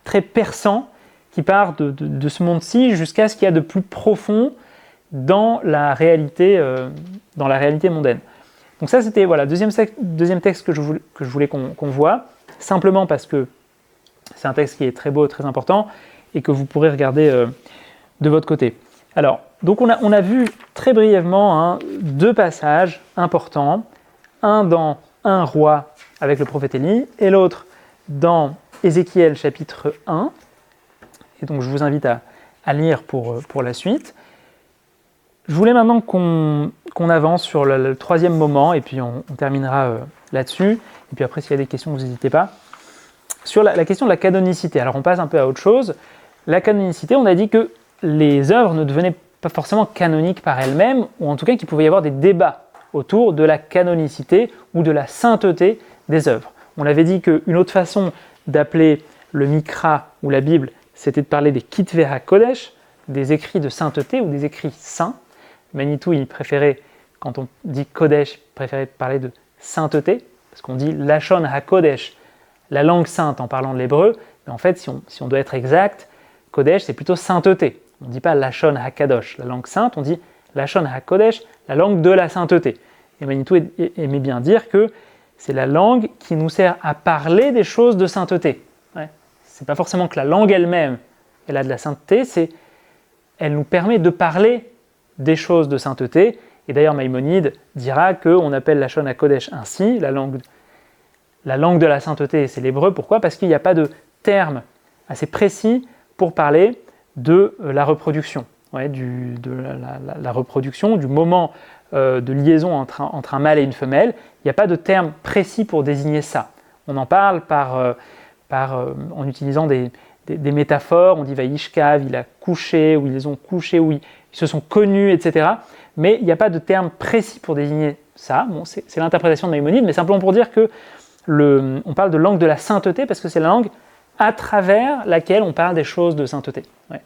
très perçant qui part de ce monde-ci jusqu'à ce qu'il y a de plus profond dans la réalité mondaine. Donc ça c'était deuxième texte que je voulais qu'on voit, simplement parce que c'est un texte qui est très beau, très important, et que vous pourrez regarder de votre côté. Alors, donc on a vu très brièvement deux passages importants, un dans 1 roi avec le prophète Élie, et l'autre dans Ézéchiel chapitre 1, et donc je vous invite à lire pour la suite. Je voulais maintenant qu'on avance sur le troisième moment, et puis on terminera là-dessus, et puis après s'il y a des questions, vous n'hésitez pas. Sur la question de la canonicité, alors on passe un peu à autre chose. La canonicité, on a dit que les œuvres ne devenaient pas forcément canoniques par elles-mêmes, ou en tout cas qu'il pouvait y avoir des débats autour de la canonicité ou de la sainteté des œuvres. On avait dit qu'une autre façon d'appeler le Mikra ou la Bible, c'était de parler des Kitvei HaKodesh, des écrits de sainteté ou des écrits saints. Manitou, il préférait, quand on dit Kodesh, il préférait parler de sainteté, parce qu'on dit Lashon HaKodesh, la langue sainte en parlant de l'hébreu, mais en fait, si on doit être exact, Kodesh, c'est plutôt sainteté. On ne dit pas Lashon HaKadosh, la langue sainte, on dit Lashon HaKodesh, la langue de la sainteté. Et Manitou aimait bien dire que c'est la langue qui nous sert à parler des choses de sainteté. Ouais. C'est pas forcément que la langue elle-même, elle a de la sainteté, elle nous permet de parler des choses de sainteté. Et d'ailleurs, Maïmonide dira qu'on appelle Lashon HaKodesh ainsi, la langue de la sainteté, c'est l'hébreu. Pourquoi ? Parce qu'il n'y a pas de terme assez précis pour parler de la reproduction, de la reproduction, du moment de liaison entre un mâle et une femelle. Il n'y a pas de terme précis pour désigner ça. On en parle en utilisant des métaphores. On dit Vaïshkav, il a couché, ou ils ont couché, ou ils se sont connus, etc. Mais il n'y a pas de terme précis pour désigner ça. Bon, c'est l'interprétation de Maïmonide, mais simplement pour dire que on parle de langue de la sainteté parce que c'est la langue à travers laquelle on parle des choses de sainteté. Ouais.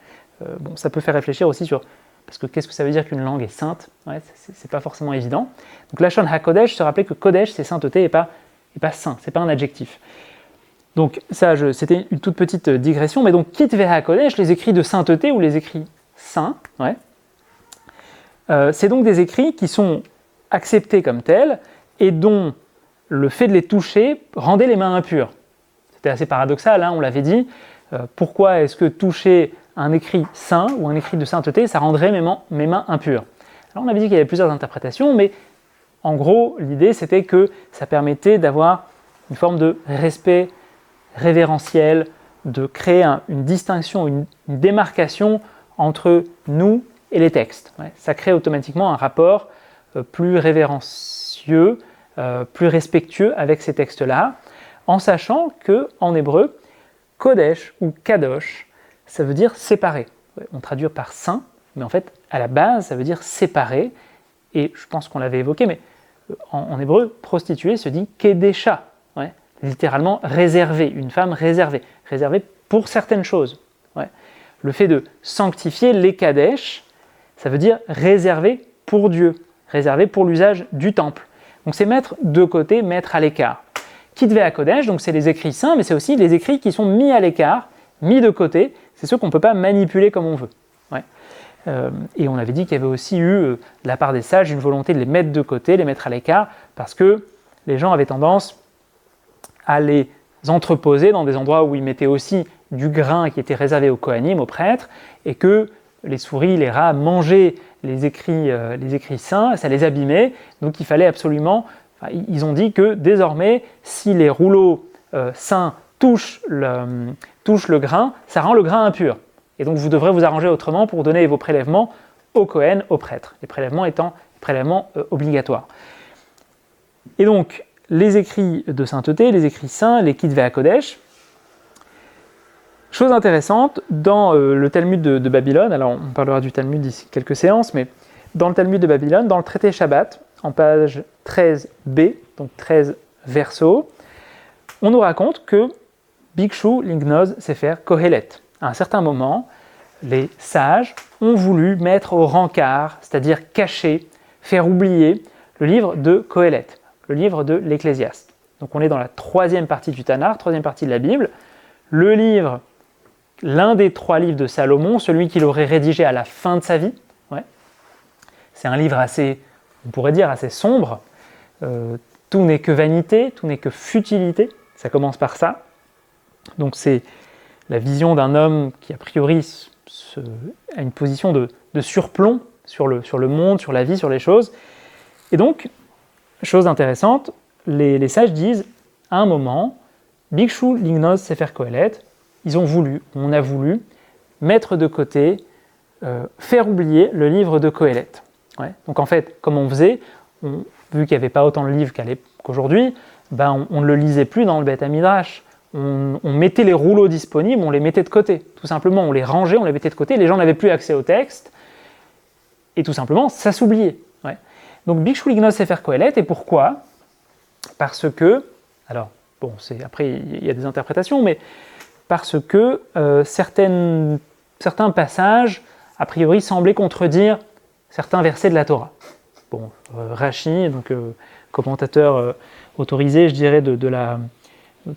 Ça peut faire réfléchir aussi sur parce que qu'est-ce que ça veut dire qu'une langue est sainte ? C'est pas forcément évident. Donc Lashon HaKodesh, se rappeler que Kodesh c'est sainteté et pas saint, c'est pas un adjectif. Donc ça, c'était une toute petite digression, mais donc Kitvei HaKodesh, les écrits de sainteté ou les écrits saints, c'est donc des écrits qui sont acceptés comme tels et dont le fait de les toucher rendait les mains impures. C'était assez paradoxal, on l'avait dit. Pourquoi est-ce que toucher un écrit saint ou un écrit de sainteté, ça rendrait mes mains impures ? Alors on avait dit qu'il y avait plusieurs interprétations, mais en gros, l'idée c'était que ça permettait d'avoir une forme de respect révérentiel, de créer une distinction, une démarcation entre nous et les textes. Ça crée automatiquement un rapport plus révérencieux, plus respectueux avec ces textes-là, en sachant qu'en hébreu, Kodesh ou Kadosh, ça veut dire séparé. On traduit par saint, mais en fait, à la base, ça veut dire séparé, et je pense qu'on l'avait évoqué, mais en hébreu, prostituée se dit Kedesha, littéralement réservée, une femme réservée pour certaines choses. le fait de sanctifier les Kadesh, ça veut dire réserver pour Dieu, réservé pour l'usage du temple. Donc c'est mettre de côté, mettre à l'écart. Kitvé à Kodesh, donc c'est les écrits saints, mais c'est aussi les écrits qui sont mis à l'écart, mis de côté, c'est ceux qu'on ne peut pas manipuler comme on veut. Ouais. Et on avait dit qu'il y avait aussi eu, de la part des sages, une volonté de les mettre de côté, les mettre à l'écart, parce que les gens avaient tendance à les entreposer dans des endroits où ils mettaient aussi du grain qui était réservé aux Kohanim, aux prêtres, et que les souris, les rats mangeaient les écrits saints, ça les abîmait, donc il fallait absolument, ils ont dit que désormais, si les rouleaux saints touchent le grain, ça rend le grain impur. Et donc vous devrez vous arranger autrement pour donner vos prélèvements aux Kohen, aux prêtres, les prélèvements étant prélèvements obligatoires. Et donc, les écrits de sainteté, les écrits saints, les Kitvé à Kodesh. Chose intéressante, dans le Talmud de Babylone, alors on parlera du Talmud d'ici quelques séances, mais dans le Talmud de Babylone, dans le traité Shabbat, en page 13b, donc 13 verso, on nous raconte que Bikshu Lignoz Sefer Kohelet. À un certain moment, les sages ont voulu mettre au rencard, c'est-à-dire cacher, faire oublier le livre de Kohelet, le livre de l'Ecclésiaste. Donc on est dans la troisième partie du Tanakh, troisième partie de la Bible. Le livre, l'un des 3 livres de Salomon, celui qu'il aurait rédigé à la fin de sa vie. Ouais. C'est un livre assez, on pourrait dire, assez sombre. Tout n'est que vanité, tout n'est que futilité. Ça commence par ça. Donc c'est la vision d'un homme qui a priori a une position de surplomb sur le monde, sur la vie, sur les choses. Et donc, chose intéressante, les sages disent, à un moment, Bikshu Lignoz Sefer Kohelet, on a voulu mettre de côté, faire oublier le livre de Kohelet. Ouais. Donc en fait, comme on faisait, vu qu'il n'y avait pas autant de livres qu'aujourd'hui, on ne le lisait plus dans le Beth Midrash. On mettait les rouleaux disponibles, on les mettait de côté. Tout simplement, on les rangeait, on les mettait de côté, les gens n'avaient plus accès au texte, et tout simplement, ça s'oubliait. Ouais. Donc Bikshu Lignoz Sefer Kohelet, et pourquoi ? Parce que, alors, bon, après il y a des interprétations, mais parce que certains passages, a priori, semblaient contredire certains versets de la Torah. Bon, Rashi, donc commentateur autorisé, je dirais, de la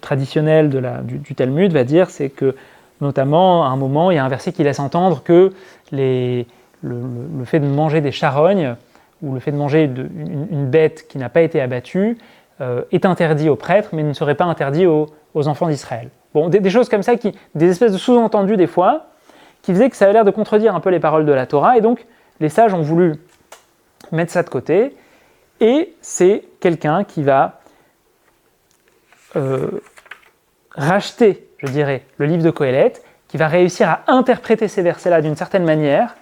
traditionnel du Talmud, va dire, c'est que, notamment, à un moment, il y a un verset qui laisse entendre que le fait de manger des charognes, ou le fait de manger une bête qui n'a pas été abattue, est interdit aux prêtres, mais ne serait pas interdit aux enfants d'Israël. Bon, des choses comme ça, des espèces de sous-entendus des fois, qui faisaient que ça avait l'air de contredire un peu les paroles de la Torah, et donc les sages ont voulu mettre ça de côté, et c'est quelqu'un qui va racheter, je dirais, le livre de Kohelet, qui va réussir à interpréter ces versets-là d'une certaine manière,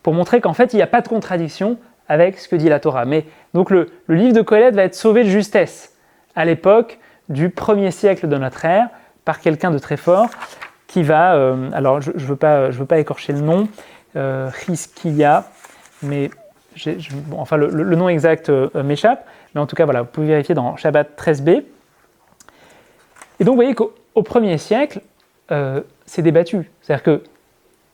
pour montrer qu'en fait, il n'y a pas de contradiction avec ce que dit la Torah. Mais donc le livre de Kohelet va être sauvé de justesse à l'époque du 1er siècle de notre ère, par quelqu'un de très fort, qui va, alors je veux pas écorcher le nom, Chizkiya, mais le nom exact m'échappe, mais en tout cas, voilà, vous pouvez vérifier dans Shabbat 13b. Et donc, vous voyez qu'au 1er siècle, c'est débattu. C'est-à-dire que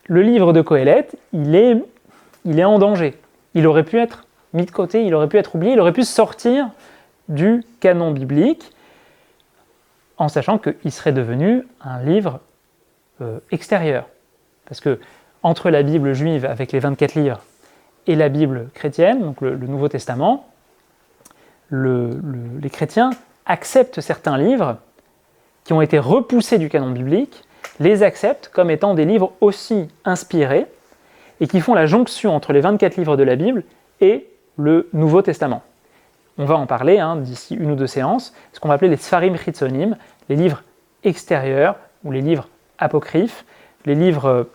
le livre de Kohelet, il est en danger. Il aurait pu être mis de côté, il aurait pu être oublié, il aurait pu sortir du canon biblique, en sachant qu'il serait devenu un livre extérieur. Parce que entre la Bible juive avec les 24 livres et la Bible chrétienne, donc le Nouveau Testament, les chrétiens acceptent certains livres qui ont été repoussés du canon biblique, les acceptent comme étant des livres aussi inspirés et qui font la jonction entre les 24 livres de la Bible et le Nouveau Testament. On va en parler d'ici 1 ou 2 séances, ce qu'on va appeler les Sfarim Chitzonim, les livres extérieurs ou les livres apocryphes, les livres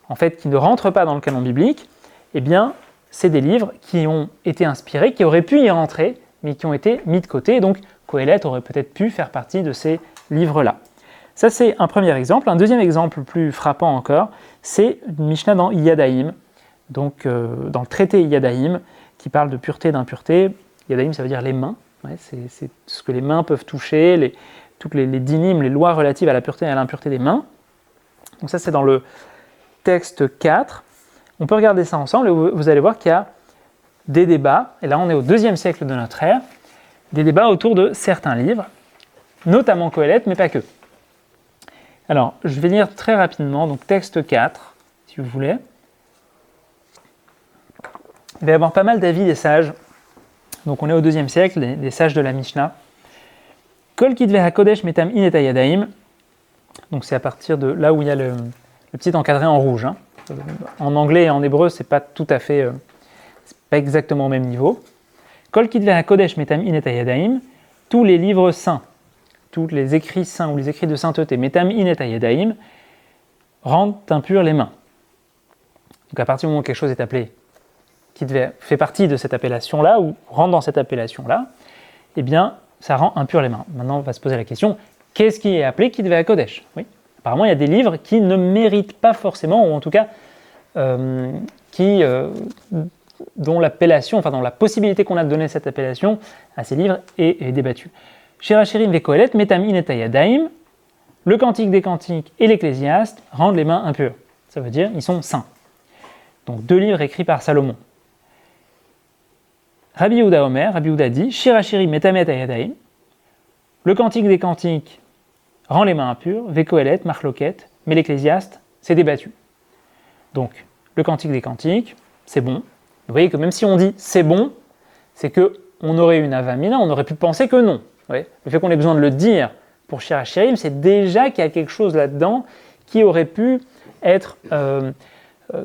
en fait qui ne rentrent pas dans le canon biblique. Eh bien, c'est des livres qui ont été inspirés, qui auraient pu y rentrer, mais qui ont été mis de côté. Et donc, Kohelet aurait peut-être pu faire partie de ces livres-là. Ça, c'est un premier exemple. Un deuxième exemple plus frappant encore, c'est une Mishnah dans Yadaïm, donc dans le traité Yadaïm, qui parle de pureté, d'impureté. Yadaïm, ça veut dire les mains. Ouais, c'est ce que les mains peuvent toucher, toutes les dynim, les lois relatives à la pureté et à l'impureté des mains. Donc ça, c'est dans le texte 4. On peut regarder ça ensemble et vous allez voir qu'il y a des débats, et là on est au 2e siècle de notre ère, des débats autour de certains livres, notamment Qoheleth, mais pas que. Alors, je vais lire très rapidement, donc texte 4, si vous voulez. Il va y avoir pas mal d'avis des sages. Donc on est au 2e siècle, des sages de la Mishnah. Kol kitve hakodesh metam in et hayadaim. Donc c'est à partir de là où il y a le petit encadré en rouge. Hein. En anglais et en hébreu, c'est pas tout à fait, c'est pas exactement au même niveau. Kol kitve hakodesh metam in et hayadaim. Tous les livres saints, tous les écrits saints ou les écrits de sainteté, metam in et hayadaim, rendent impurs les mains. Donc à partir du moment où quelque chose est appelé qui fait partie de cette appellation-là, ou rentre dans cette appellation-là, eh bien, ça rend impur les mains. Maintenant, on va se poser la question, qu'est-ce qui est appelé Kitve HaKodesh ? Oui. Apparemment, il y a des livres qui ne méritent pas forcément, ou en tout cas, dont l'appellation, enfin, dont la possibilité qu'on a de donner cette appellation à ces livres est débattue. Shir HaShirim ve Qoheleth, Metam in et hayadaim, le Cantique des Cantiques et l'Ecclésiaste rendent les mains impures. Ça veut dire, ils sont saints. Donc, 2 livres écrits par Salomon. Rabbi Yehuda Omer, Rabbi Yehuda dit, Shir HaShirim metamet hayadaim, le Cantique des Cantiques rend les mains impures, ve Qoheleth, Marloket, mais l'Ecclésiaste, c'est débattu. Donc, le Cantique des Cantiques, c'est bon. Vous voyez que même si on dit c'est bon, c'est qu'on aurait une avamina, on aurait pu penser que non. Le fait qu'on ait besoin de le dire pour Shir HaShirim, c'est déjà qu'il y a quelque chose là-dedans qui aurait pu être,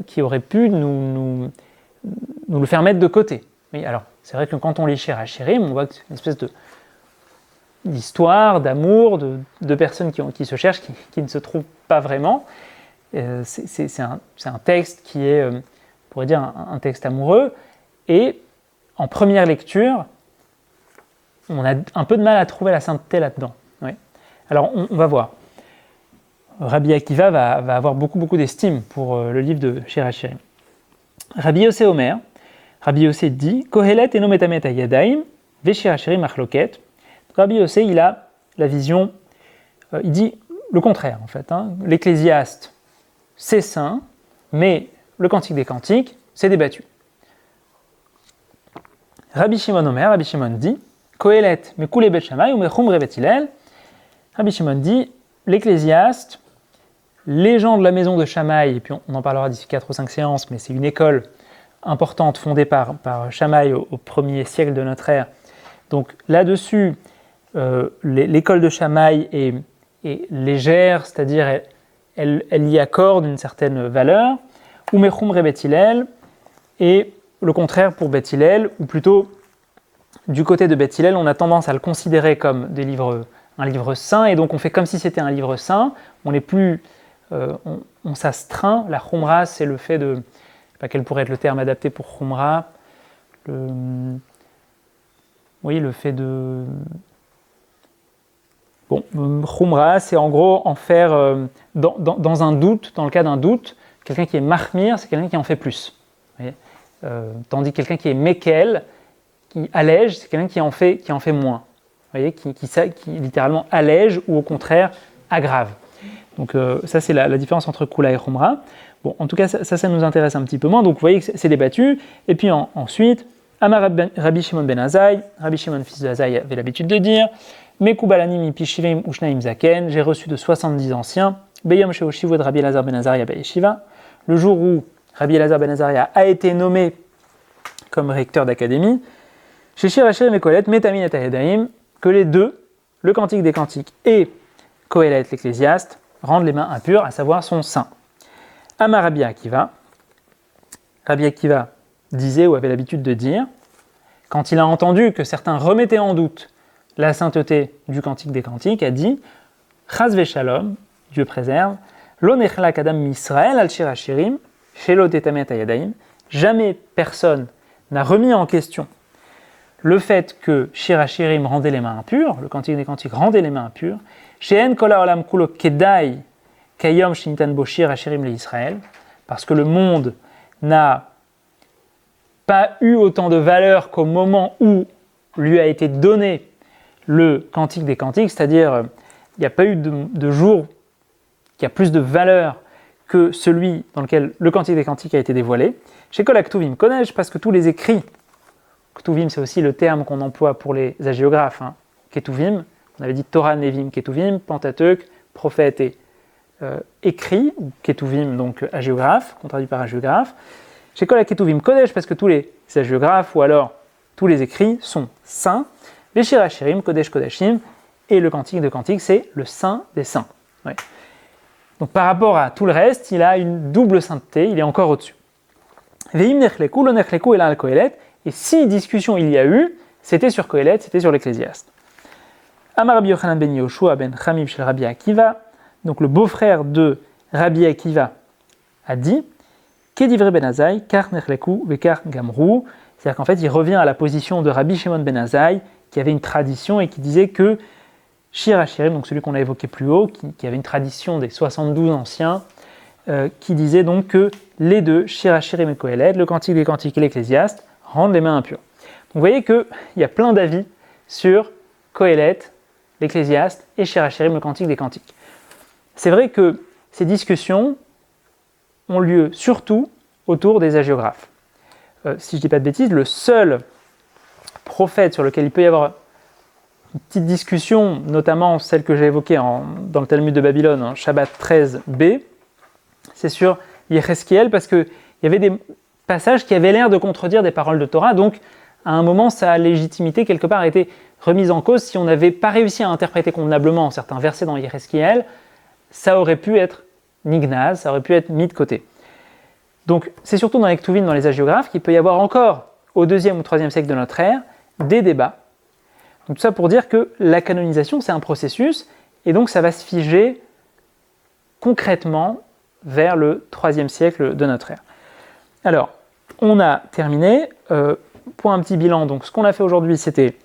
qui aurait pu nous le faire mettre de côté. Oui, alors, c'est vrai que quand on lit Shir HaShirim, on voit que c'est une espèce d'histoire, d'amour, de personnes qui se cherchent, qui ne se trouvent pas vraiment. C'est un texte qui est, on pourrait dire, un texte amoureux. Et en première lecture, on a un peu de mal à trouver la sainteté là-dedans. Oui. Alors, on va voir. Rabbi Akiva va avoir beaucoup d'estime pour le livre de Shir HaShirim. Rabbi Yossé Omer, Rabbi Yossé dit Qoheleth eno metamet hayadaim ve Shir HaShirim machloket. Rabbi Yossé, il a la vision, il dit le contraire en fait. Hein. L'Ecclésiaste, c'est saint, mais le Cantique des Cantiques, c'est débattu. Rabbi Shimon Omer, Rabbi Shimon dit Qoheleth mekule bet Shammai ou mechumre bet Hillel. Rabbi Shimon dit l'Ecclésiaste, les gens de la maison de Shammai, et puis on en parlera d'ici 4 ou 5 séances, mais c'est une école importante fondée par Shammai au 1er siècle de notre ère. Donc là-dessus, l'école de Shammai est légère, c'est-à-dire elle y accorde une certaine valeur, ou mechumre bet Hillel, et le contraire pour Bet Hillel, ou plutôt du côté de Bet Hillel, on a tendance à le considérer comme un livre saint, et donc on fait comme si c'était un livre saint, on n'est plus, on s'astreint. La Khumra, c'est le fait de, je ne sais pas quel pourrait être le terme adapté pour Khumra, le fait de, bon, Khumra, c'est en gros en faire, dans un doute, dans le cas d'un doute, quelqu'un qui est mahmir, c'est quelqu'un qui en fait plus. Vous voyez, tandis que quelqu'un qui est mekel, qui allège, c'est quelqu'un qui en fait moins. Vous voyez, qui littéralement allège ou au contraire aggrave. Donc ça c'est la différence entre Kula et Khumra. Bon, en tout cas ça nous intéresse un petit peu moins. Donc vous voyez que c'est débattu. Et puis ensuite, Amar Rabbi Shimon ben Azai, Rabbi Shimon fils de Azai avait l'habitude de dire Mekubalanim mipi shivim ushnaim zaken, j'ai reçu de 70 anciens. Beyom sheoshivud Rabbi Elazar ben Azaria Yeshiva, le jour où Rabbi Elazar ben Azaria a été nommé comme recteur d'académie, chez Shir HaShirim et Qoheleth, Metamin et hayadaim, que les deux, le Cantique des Cantiques et Qoheleth, l'Ecclésiaste, rendent les mains impures, à savoir sont saints. Amar Rabbi Akiva disait ou avait l'habitude de dire, quand il a entendu que certains remettaient en doute la sainteté du Cantique des Cantiques, a dit Chas v'shalom, Dieu préserve, lo nechlak adam misraël al Shir HaShirim, shelo tetamet hayadaim, jamais personne n'a remis en question le fait que Shir HaShirim rendait les mains impures, le Cantique des Cantiques rendait les mains impures, she'en kol ha'olam kulo kedai kayom shintan bo Shir HaShirim le Israël, parce que le monde n'a pas eu autant de valeur qu'au moment où lui a été donné le Cantique des Cantiques, c'est-à-dire il n'y a pas eu de jour qui a plus de valeur que celui dans lequel le Cantique des Cantiques a été dévoilé. Chez Kol HaKtuvim Kodesh, parce que tous les écrits, Ktuvim c'est aussi le terme qu'on emploie pour les hagiographes, Ketuvim, on avait dit Torah, Nevim, Ketuvim, Pentateuque, prophète et écrit, ou Ketuvim, donc hagiographe, qu'on traduit par hagiographe. Chez Kol HaKetuvim Kodesh, parce que tous les hagiographes, ou alors tous les écrits, sont saints. Les Shir HaShirim, Kodesh Kodashim, et le Cantique de Cantiques, c'est le saint des saints. Ouais. Donc par rapport à tout le reste, il a une double sainteté, il est encore au-dessus. Ve'im nechleku, lo nechleku ela al Kohelet, et si discussion il y a eu, c'était sur Kohelet, c'était sur l'Ecclésiaste. Amar Rabbi Yochanan ben Yoshua ben Chamib shel Rabbi Akiva, donc le beau-frère de Rabbi Akiva, a dit Kedivre ben Azai, kar nechleku vekar gamru, c'est-à-dire qu'en fait il revient à la position de Rabbi Shimon ben Azai, qui avait une tradition et qui disait que Shir HaShirim, donc celui qu'on a évoqué plus haut, qui avait une tradition des 72 anciens, qui disait donc que les deux, Shir HaShirim et Kohelet, le Cantique des Cantiques et l'Ecclésiaste, rendent les mains impures. Donc vous voyez qu'il y a plein d'avis sur Kohelet, l'Ecclésiaste et Shir HaShirim, le Cantique des Cantiques. C'est vrai que ces discussions ont lieu surtout autour des hagiographes. Si je ne dis pas de bêtises, le seul prophète sur lequel il peut y avoir une petite discussion, notamment celle que j'ai évoquée dans le Talmud de Babylone, Shabbat 13b, c'est sur Yecheskel, parce qu'il y avait des passages qui avaient l'air de contredire des paroles de Torah, donc à un moment sa légitimité quelque part a été remise en cause. Si on n'avait pas réussi à interpréter convenablement certains versets dans Yecheskel, ça aurait pu être nignaz, ça aurait pu être mis de côté. Donc c'est surtout dans les Ktuvim, dans les hagiographes, qu'il peut y avoir encore, au 2e ou 3e siècle de notre ère, des débats. Donc tout ça pour dire que la canonisation, c'est un processus, et donc ça va se figer concrètement vers le 3e siècle de notre ère. Alors, on a terminé. Pour un petit bilan, donc ce qu'on a fait aujourd'hui, c'était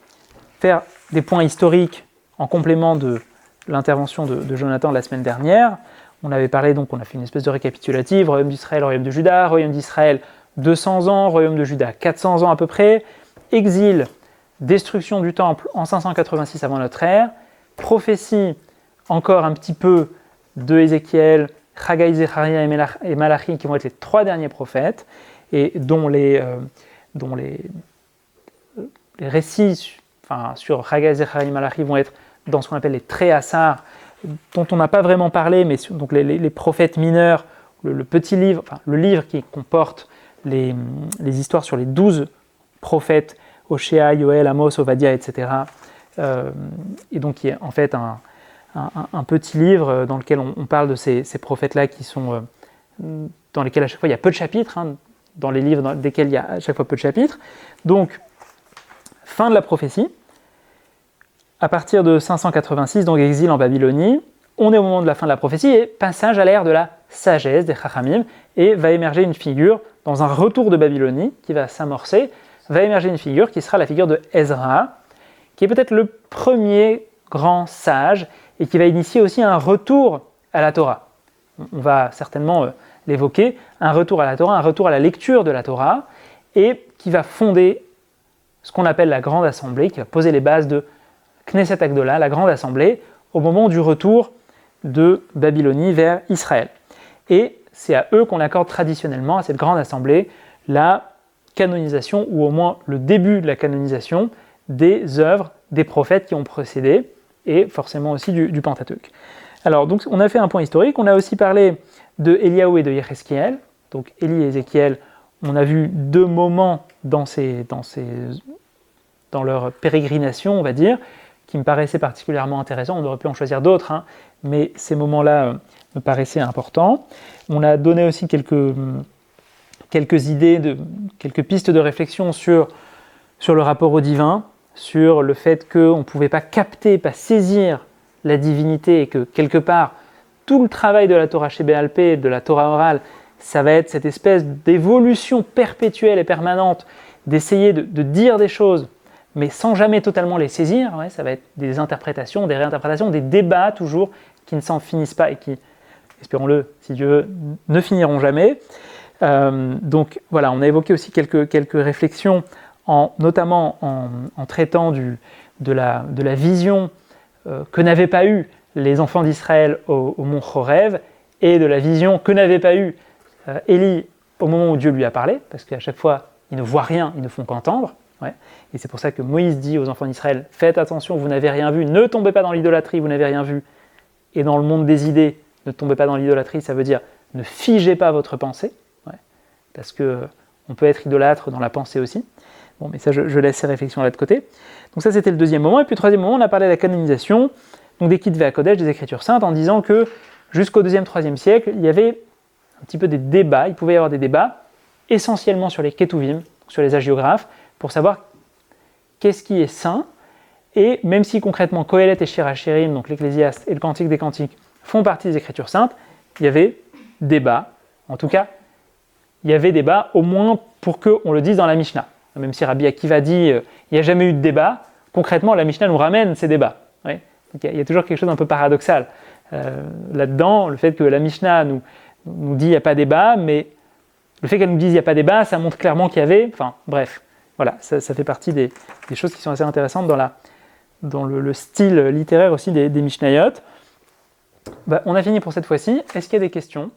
faire des points historiques en complément de l'intervention de Jonathan la semaine dernière. On avait parlé, donc on a fait une espèce de récapitulative, royaume d'Israël, royaume de Juda, royaume d'Israël 200 ans, royaume de Juda 400 ans à peu près, exil, destruction du temple en 586 avant notre ère, prophétie encore un petit peu de Ézéchiel, Chagai, Zecharia et Malachi qui vont être les 3 derniers prophètes et dont les récits sur Chagai, Zecharia et Malachi vont être dans ce qu'on appelle les Tréhassar, dont on n'a pas vraiment parlé, mais donc les prophètes mineurs, le petit livre, le livre qui comporte les histoires sur les 12 prophètes, Oshéa, Yoël, Amos, Ovadia, etc. Et donc qui est en fait un petit livre dans lequel on parle de ces prophètes-là qui sont dans lesquels à chaque fois il y a peu de chapitres, dans les livres desquels il y a à chaque fois peu de chapitres. Donc, fin de la prophétie. À partir de 586, donc exil en Babylonie, on est au moment de la fin de la prophétie et passage à l'ère de la sagesse des Chachamim, et va émerger une figure, dans un retour de Babylonie qui va s'amorcer, va émerger une figure qui sera la figure de Ezra, qui est peut-être le premier grand sage et qui va initier aussi un retour à la Torah. On va certainement l'évoquer, un retour à la Torah, un retour à la lecture de la Torah, et qui va fonder ce qu'on appelle la Grande Assemblée, qui va poser les bases de Knesset Agdola, la Grande Assemblée, au moment du retour de Babylonie vers Israël. Et c'est à eux qu'on accorde traditionnellement, à cette Grande Assemblée, la canonisation, ou au moins le début de la canonisation, des œuvres des prophètes qui ont précédé, et forcément aussi du Pentateuque. Alors, donc, on a fait un point historique, on a aussi parlé de Eliaou et de Yecheskel. Donc, Élie et Ézéchiel, on a vu 2 moments dans leur pérégrination, on va dire, qui me paraissaient particulièrement intéressants. On aurait pu en choisir d'autres, mais ces moments-là me paraissaient importants. On a donné aussi quelques idées, quelques pistes de réflexion sur le rapport au divin, sur le fait qu'on ne pouvait pas capter, pas saisir la divinité, et que quelque part, tout le travail de la Torah chez Béalpé, de la Torah orale, ça va être cette espèce d'évolution perpétuelle et permanente, d'essayer de dire des choses, mais sans jamais totalement les saisir. Ça va être des interprétations, des réinterprétations, des débats toujours qui ne s'en finissent pas et qui, espérons-le, si Dieu veut, ne finiront jamais. Donc voilà, on a évoqué aussi quelques réflexions, notamment en traitant de la vision que n'avaient pas eu les enfants d'Israël au mont Chorev, et de la vision que n'avait pas eue Élie au moment où Dieu lui a parlé, parce qu'à chaque fois, ils ne voient rien, ils ne font qu'entendre. Ouais. Et c'est pour ça que Moïse dit aux enfants d'Israël, faites attention, vous n'avez rien vu, ne tombez pas dans l'idolâtrie, vous n'avez rien vu. Et dans le monde des idées, ne tombez pas dans l'idolâtrie, ça veut dire ne figez pas votre pensée, ouais, parce qu'on peut être idolâtre dans la pensée aussi. Bon, mais ça, je laisse ces réflexions là de côté. Donc ça, c'était le deuxième moment. Et puis le troisième moment, on a parlé de la canonisation, donc des Ketuvei HaKodesh, des Écritures saintes, en disant que jusqu'au 2e, 3e siècle, il y avait un petit peu des débats, il pouvait y avoir des débats, essentiellement sur les Ketuvim, sur les hagiographes, pour savoir qu'est-ce qui est saint. Et même si concrètement Kohelet et Shir HaShirim, donc l'Ecclésiaste et le Cantique des Cantiques, font partie des Écritures saintes, il y avait débat. En tout cas, il y avait débat au moins pour qu'on le dise dans la Mishnah. Même si Rabbi Akiva dit il n'y a jamais eu de débat, concrètement la Mishnah nous ramène ces débats. Ouais. Donc, il y a toujours quelque chose d'un peu paradoxal là-dedans, le fait que la Mishnah nous dit il n'y a pas débat, mais le fait qu'elle nous dise il n'y a pas débat, ça montre clairement qu'il y avait, enfin bref, voilà, ça fait partie des choses qui sont assez intéressantes dans le style littéraire aussi des Mishnayot. On a fini pour cette fois-ci. Est-ce qu'il y a des questions ?